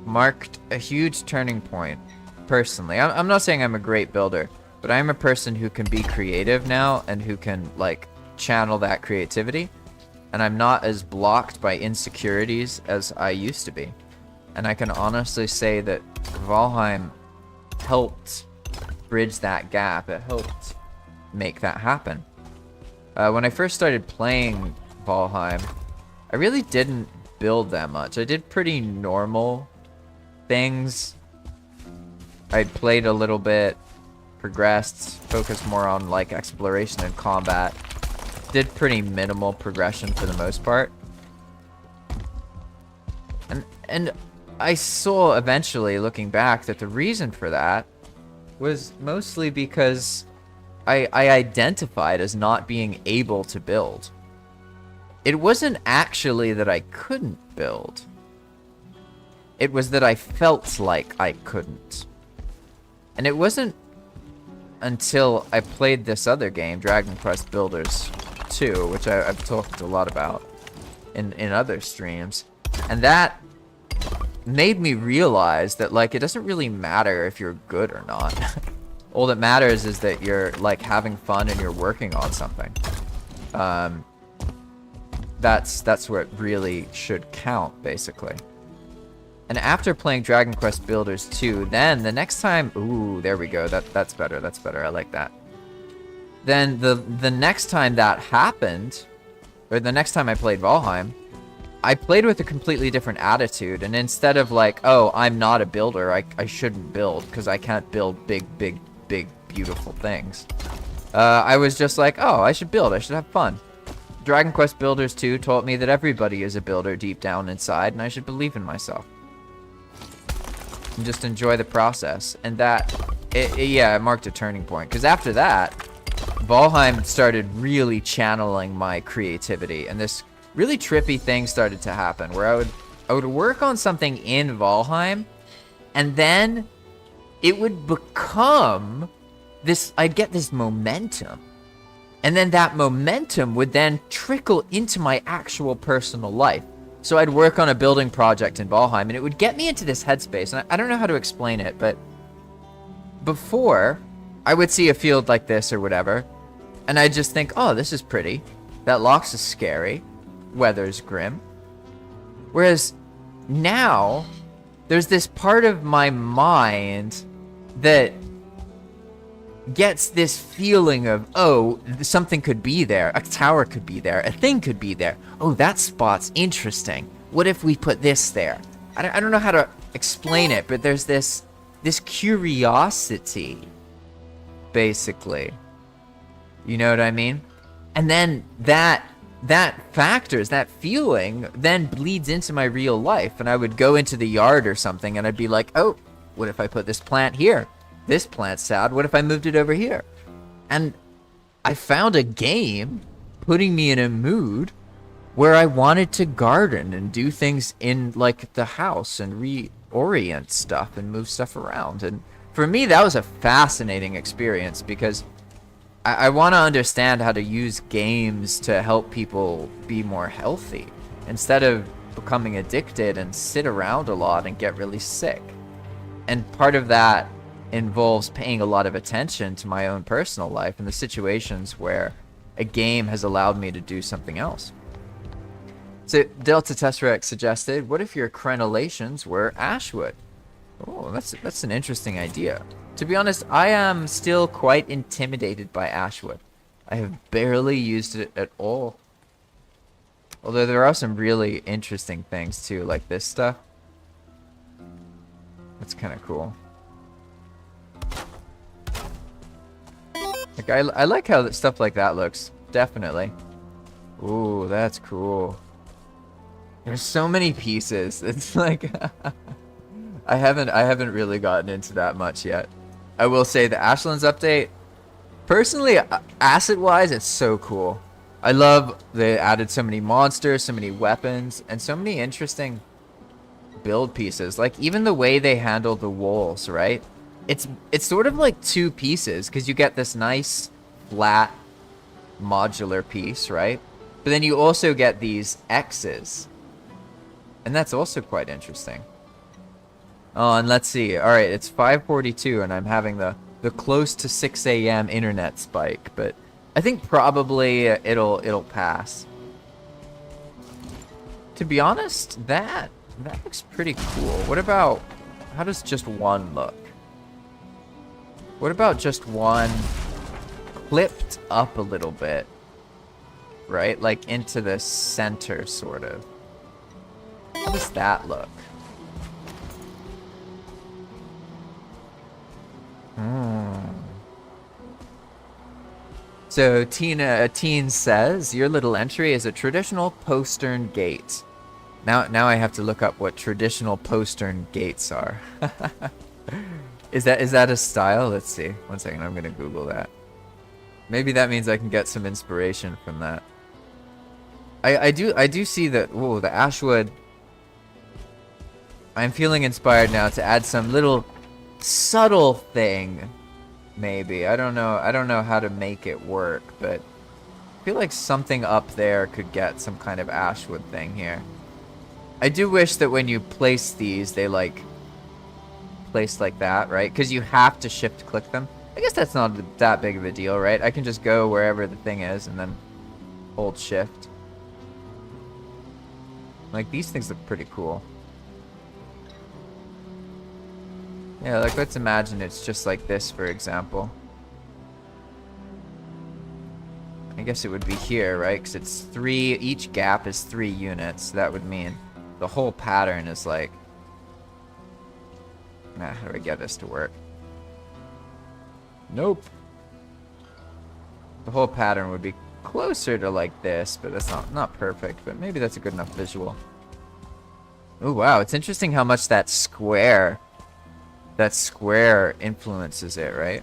marked a huge turning point, personally. I'm not saying I'm a great builder, but I'm a person who can be creative now and who can, like, channel that creativity. And I'm not as blocked by insecurities as I used to be. And I can honestly say that Valheim helped bridge that gap. It helped make that happen. When I first started playing Valheim, I really didn't build that much. I did pretty normal things. I played a little bit, progressed, focused more on like exploration and combat. Did pretty minimal progression for the most part. And I saw eventually, looking back, that the reason for that was mostly because I identified as not being able to build. It wasn't actually that I couldn't build. It was that I felt like I couldn't. And it wasn't until I played this other game, Dragon Quest Builders 2, which I've talked a lot about in other streams, and that made me realize that, like, it doesn't really matter if you're good or not. All that matters is that you're, like, having fun and you're working on something. That's what really should count, basically. And after playing Dragon Quest Builders 2, then the next time... Ooh, there we go. That's better. That's better. I like that. Then the next time that happened, or the next time I played Valheim, I played with a completely different attitude, and instead of like, oh, I'm not a builder, I shouldn't build because I can't build big, beautiful things. I was just like, oh, I should build, I should have fun. Dragon Quest Builders 2 taught me that everybody is a builder deep down inside, and I should believe in myself. And just enjoy the process. And that, yeah, it marked a turning point. Because after that, Valheim started really channeling my creativity, and this really trippy thing started to happen where I would work on something in Valheim, and then it would become this, I'd get this momentum. And then that momentum would then trickle into my actual personal life. So I'd work on a building project in Valheim, and it would get me into this headspace. And I don't know how to explain it, but before, I would see a field like this or whatever, and I'd just think, oh, this is pretty. That Lox is scary. Weather's grim. Whereas now, there's this part of my mind that gets this feeling of, oh, something could be there. A tower could be there. A thing could be there. Oh, that spot's interesting. What if we put this there? I don't know how to explain it, but there's this curiosity, basically. You know what I mean? And then that factors, that feeling, then bleeds into my real life. And I would go into the yard or something, and I'd be like, oh, what if I put this plant here? This plant's sad. What if I moved it over here? And I found a game putting me in a mood where I wanted to garden and do things in like the house and reorient stuff and move stuff around. And for me, that was a fascinating experience because I want to understand how to use games to help people be more healthy instead of becoming addicted and sit around a lot and get really sick. And part of that involves paying a lot of attention to my own personal life and the situations where a game has allowed me to do something else. So Delta Tesseract suggested, what if your crenellations were ashwood? Oh, that's an interesting idea. To be honest, I am still quite intimidated by ashwood. I have barely used it at all. Although there are some really interesting things too, like this stuff. That's kind of cool. Like I like how stuff like that looks. Definitely. Ooh, that's cool. There's so many pieces. It's like I haven't really gotten into that much yet. I will say the Ashlands update, personally, asset-wise, it's so cool. I love they added so many monsters, so many weapons, and so many interesting build pieces. Like even the way they handle the walls, right? It's sort of like two pieces because you get this nice flat modular piece, right? But then you also get these X's. And that's also quite interesting. Oh, and let's see. All right, it's 5:42 and I'm having the close to 6 a.m. internet spike, but I think probably it'll pass. To be honest, that looks pretty cool. What about, how does just one look? What about just one clipped up a little bit, right? Like into the center, sort of. How does that look? So Teen says, your little entry is a traditional postern gate. Now I have to look up what traditional postern gates are. Is that a style? Let's see. One second, I'm gonna Google that. Maybe that means I can get some inspiration from that. I do see that. Whoa, the ashwood. I'm feeling inspired now to add some little subtle thing. Maybe I don't know how to make it work, but I feel like something up there could get some kind of ashwood thing here. I do wish that when you place these, they like place like that, right? Because you have to shift click them. I guess that's not that big of a deal, right? I can just go wherever the thing is and then hold shift. Like these things look pretty cool. Yeah, like let's imagine it's just like this, for example. I guess it would be here, right? Because it's 3, each gap is 3 units. That would mean the whole pattern is like... Nah, how do I get this to work? Nope. The whole pattern would be closer to like this, but that's not perfect. But maybe that's a good enough visual. Oh wow, it's interesting how much that square influences it, right?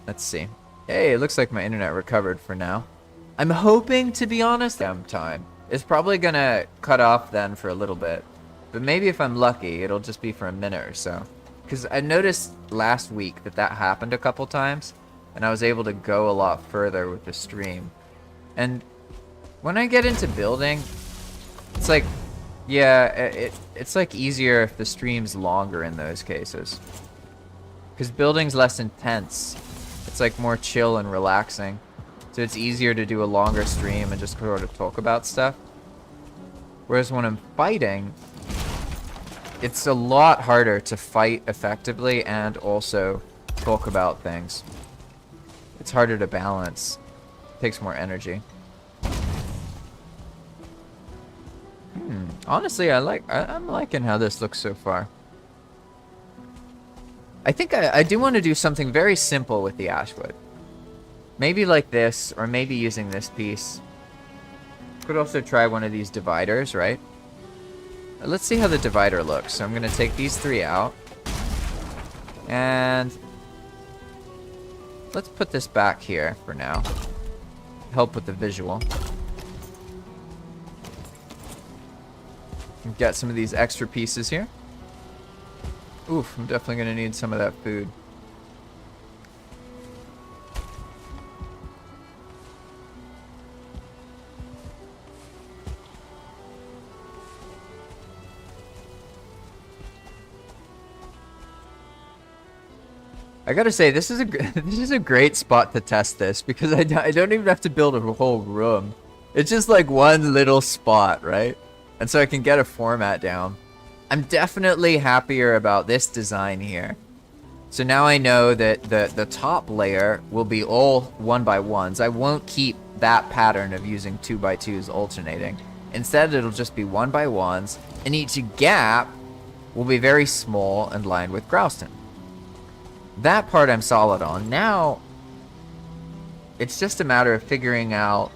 Let's see. Hey, it looks like my internet recovered for now. I'm hoping, to be honest, time. It's probably gonna cut off then for a little bit. But maybe if I'm lucky, it'll just be for a minute or so. Because I noticed last week that happened a couple times, and I was able to go a lot further with the stream. And when I get into building, it's like, yeah, it's like easier if the stream's longer in those cases. Because building's less intense. It's like more chill and relaxing. So it's easier to do a longer stream and just sort of talk about stuff. Whereas when I'm fighting, it's a lot harder to fight effectively and also talk about things. It's harder to balance. It takes more energy. Honestly, I'm liking how this looks so far. I think I do want to do something very simple with the ashwood. Maybe like this, or maybe using this piece. Could also try one of these dividers, right? Let's see how the divider looks. So I'm going to take these 3 out. And let's put this back here for now. Help with the visual. Get some of these extra pieces here. Oof, I'm definitely going to need some of that food. I gotta say, this is a great spot to test this, because I don't even have to build a whole room. It's just like one little spot, right? And so I can get a format down. I'm definitely happier about this design here. So now I know that the top layer will be all 1x1s. I won't keep that pattern of using 2x2s alternating. Instead, it'll just be 1x1s, and each gap will be very small and lined with grouston. That part I'm solid on. Now, it's just a matter of figuring out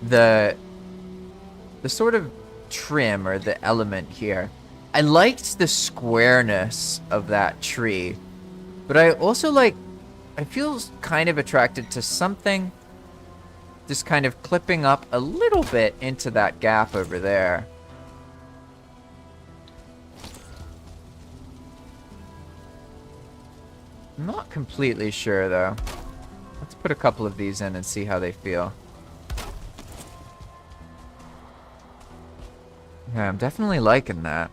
the sort of trim or the element here. I liked the squareness of that tree, but I also I feel kind of attracted to something just kind of clipping up a little bit into that gap over there. I'm not completely sure, though. Let's put a couple of these in and see how they feel. Yeah, I'm definitely liking that.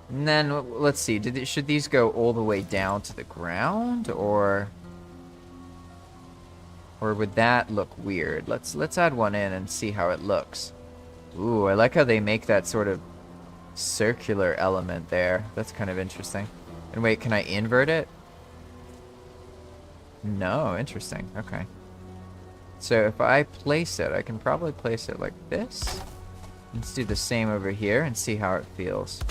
And then, let's see. Should these go all the way down to the ground, or would that look weird? Let's add one in and see how it looks. Ooh, I like how they make that sort of circular element there. That's kind of interesting. And wait, can I invert it? No, interesting. Okay. So if I place it, I can probably place it like this. Let's do the same over here and see how it feels.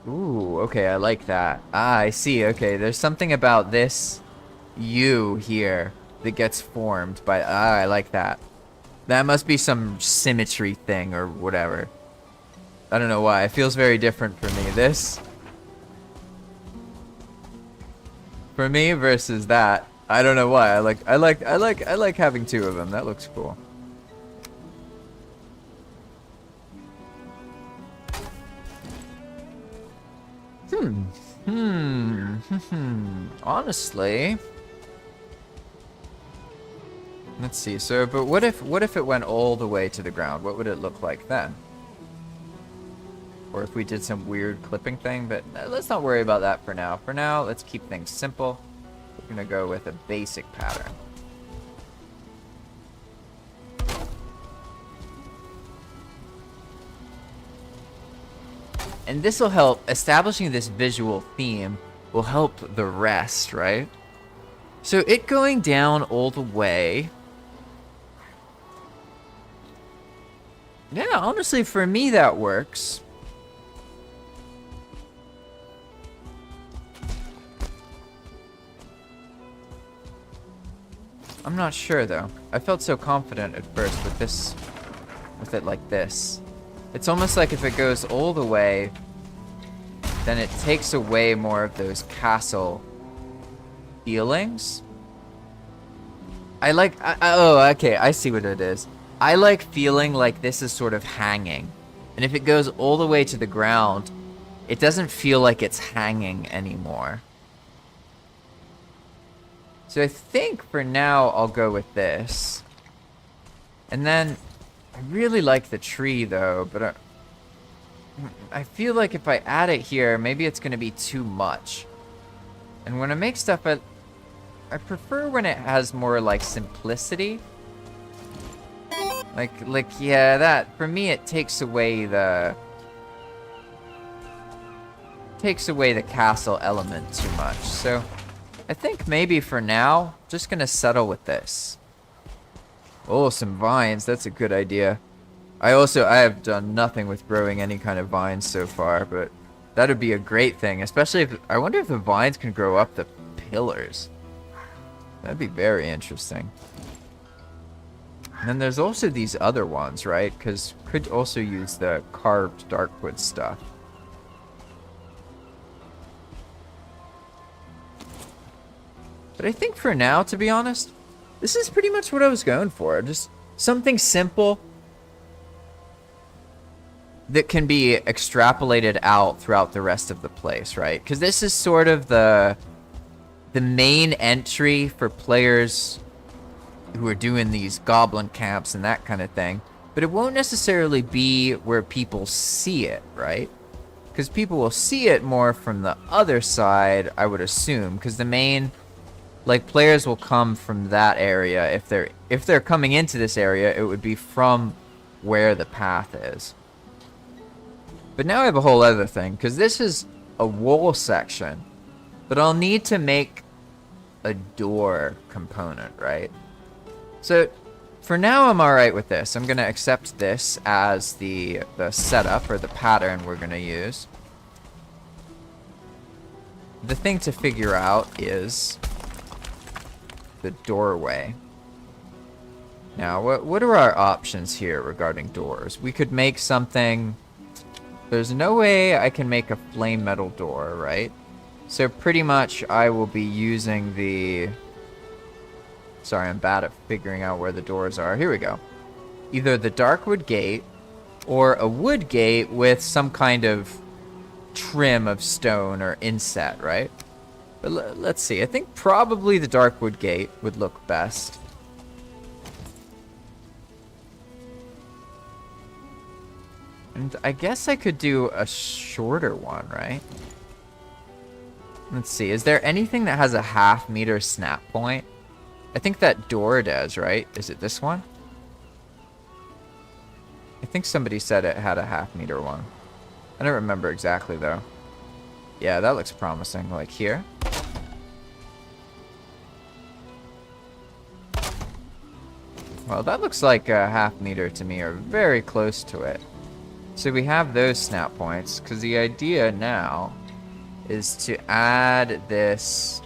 Ooh, okay, I like that. Ah, I see. Okay, there's something about this U here that gets formed by... Ah, I like that. That must be some symmetry thing or whatever. I don't know why. It feels very different for me. This... For me versus that. I don't know why. I like having 2 of them. That looks cool. Honestly, let's see. So, but what if it went all the way to the ground? What would it look like then? Or if we did some weird clipping thing, but let's not worry about that for now. For now, let's keep things simple. We're gonna go with a basic pattern. And this will help. Establishing this visual theme will help the rest, right? So it going down all the way. Yeah, honestly, for me, that works. I'm not sure, though. I felt so confident at first with it like this. It's almost like if it goes all the way, then it takes away more of those castle feelings. Oh, okay, I see what it is. I like feeling like this is sort of hanging. And if it goes all the way to the ground, it doesn't feel like it's hanging anymore. So I think for now I'll go with this. And then I really like the tree though, but I feel like if I add it here, maybe it's going to be too much. And when I make stuff, I prefer when it has more like simplicity. Like yeah, that for me it takes away the castle element too much. So I think maybe for now, just gonna settle with this. Oh, some vines. That's a good idea. I have done nothing with growing any kind of vines so far, but that would be a great thing, especially if, I wonder if the vines can grow up the pillars. That'd be very interesting. And then there's also these other ones, right? Because could also use the carved darkwood stuff. But I think for now, to be honest, this is pretty much what I was going for. Just something simple that can be extrapolated out throughout the rest of the place, right? Because this is sort of the main entry for players who are doing these goblin camps and that kind of thing. But it won't necessarily be where people see it, right? Because people will see it more from the other side, I would assume. Because the main, like, players will come from that area. If they're coming into this area, it would be from where the path is. But now I have a whole other thing, because this is a wool section, but I'll need to make a door component, right? So for now, I'm all right with this. I'm going to accept this as the setup or the pattern we're going to use. The thing to figure out is the doorway. Now, what are our options here regarding doors? We could make something... There's no way I can make a flame metal door, right? So pretty much I will be using the... Sorry, I'm bad at figuring out where the doors are. Here we go. Either the darkwood gate or a wood gate with some kind of trim of stone or inset, right? But let's see. I think probably the darkwood gate would look best. And I guess I could do a shorter one, right? Let's see. Is there anything that has a half-meter snap point? I think that door does, right? Is it this one? I think somebody said it had a half-meter one. I don't remember exactly, though. Yeah, that looks promising. Like here. Well, that looks like a half-meter to me, or very close to it. So we have those snap points, because the idea now is to add this...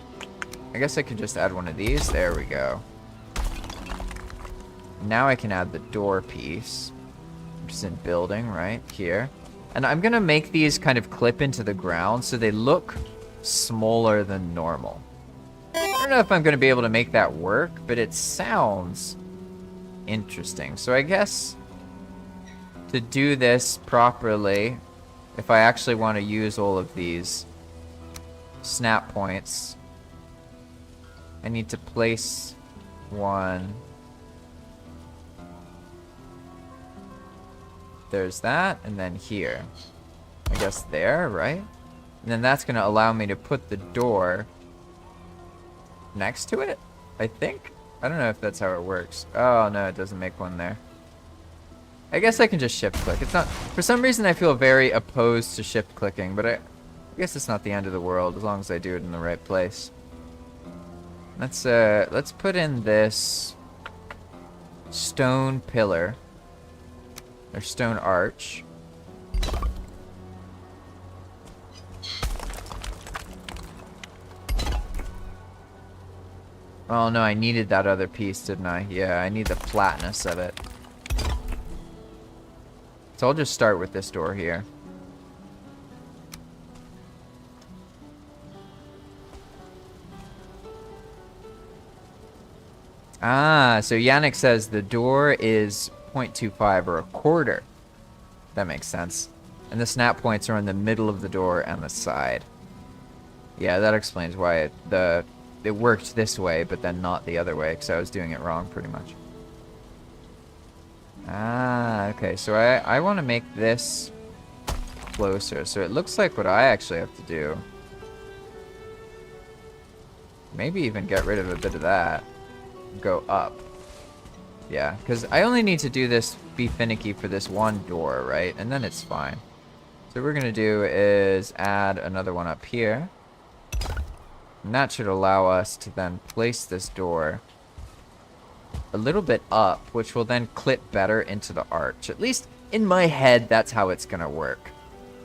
I guess I could just add one of these. There we go. Now I can add the door piece, which is in building right here. And I'm going to make these kind of clip into the ground so they look smaller than normal. I don't know if I'm going to be able to make that work, but it sounds interesting. So I guess to do this properly, if I actually want to use all of these snap points, I need to place one. There's that, and then here. I guess there, right? And then that's going to allow me to put the door next to it, I think? I don't know if that's how it works. Oh, no, it doesn't make one there. I guess I can just shift click. It's not... For some reason, I feel very opposed to shift clicking, but I guess it's not the end of the world as long as I do it in the right place. Let's put in this stone pillar or stone arch. Oh no, I needed that other piece, didn't I? Yeah, I need the flatness of it. So I'll just start with this door here. Ah, so Yannick says the door is 0.25 or a quarter. That makes sense. And the snap points are in the middle of the door and the side. Yeah, that explains why it worked this way, but then not the other way, because I was doing it wrong pretty much. Ah, okay, so I want to make this closer. So it looks like what I actually have to do Maybe even get rid of a bit of that. Go up. Yeah, because I only need to do this, be finicky for this one door, right? And then it's fine. So what we're going to do is add another one up here. And that should allow us to then place this door a little bit up, which will then clip better into the arch. At least in my head, that's how it's going to work.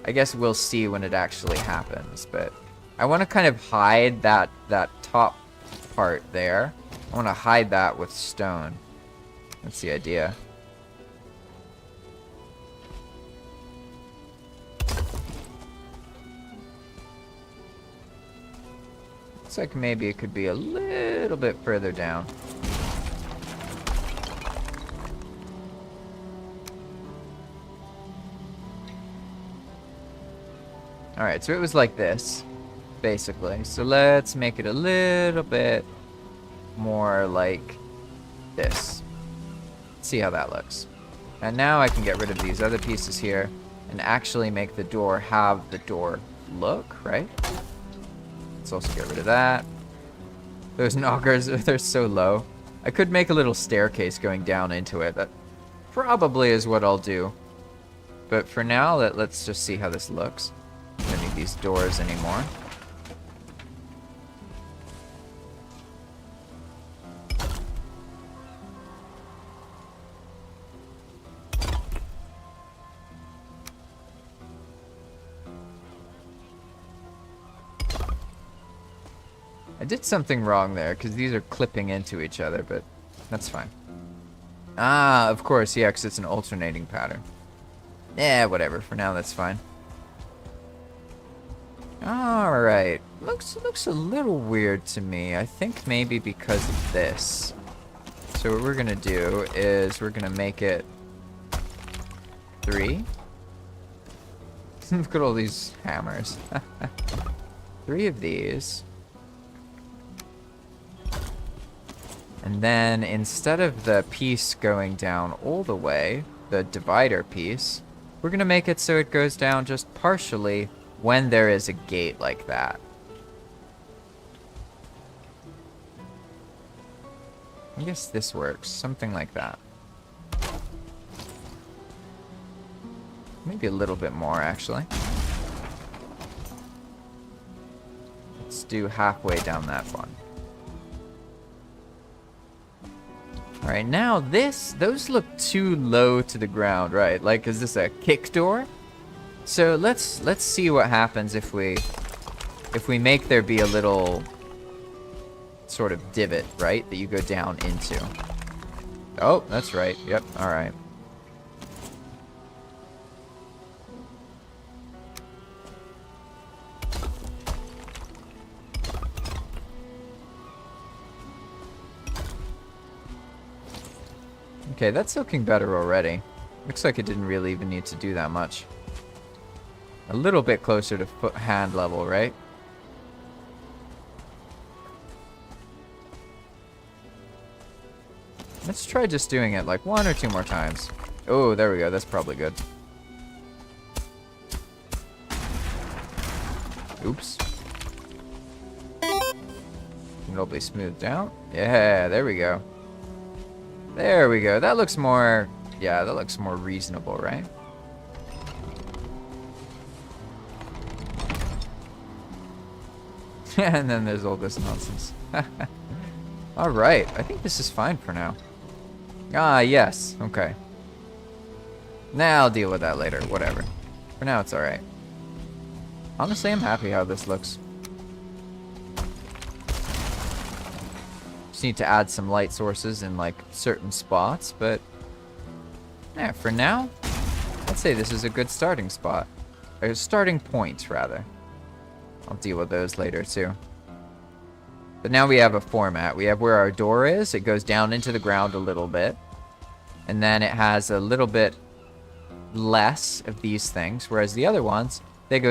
I guess we'll see when it actually happens, but I want to kind of hide that top part there. I want to hide that with stone. That's the idea. Looks like maybe it could be a little bit further down. Alright, so it was like this, basically. So let's make it a little bit more like this. See how that looks. And now I can get rid of these other pieces here and actually make the door have the door look, right? Let's also get rid of that. Those knockers, they're so low. I could make a little staircase going down into it. That probably is what I'll do. But for now, let's just see how this looks. I don't need these doors anymore. I did something wrong there, because these are clipping into each other, but that's fine. Ah, of course, yeah, because it's an alternating pattern. Yeah, whatever. For now, that's fine. Alright. Looks a little weird to me. I think maybe because of this. So what we're going to do is we're going to make it 3. Look at all these hammers. 3 of these. And then instead of the piece going down all the way, the divider piece, we're going to make it so it goes down just partially when there is a gate like that. I guess this works. Something like that. Maybe a little bit more, actually. Let's do halfway down that one. Alright, now those look too low to the ground, right? Like, is this a kick door? So let's see what happens if we make there be a little sort of divot, right? That you go down into. Oh, that's right. Yep, alright. Okay, that's looking better already. Looks like it didn't really even need to do that much. A little bit closer to foot hand level, right? Let's try just doing it like 1 or 2 more times. Oh, there we go. That's probably good. Oops. It'll be smoothed out. Yeah, there we go. There we go. That looks more... Yeah, that looks more reasonable, right? And then there's all this nonsense. Alright, I think this is fine for now. Ah, yes. Okay. Now I'll deal with that later. Whatever. For now, it's alright. Honestly, I'm happy how this looks. Just need to add some light sources in, like, certain spots, but... Yeah, for now, I'd say this is a good starting spot. Or starting point, rather. I'll deal with those later, too. But now we have a format. We have where our door is. It goes down into the ground a little bit. And then it has a little bit less of these things, whereas the other ones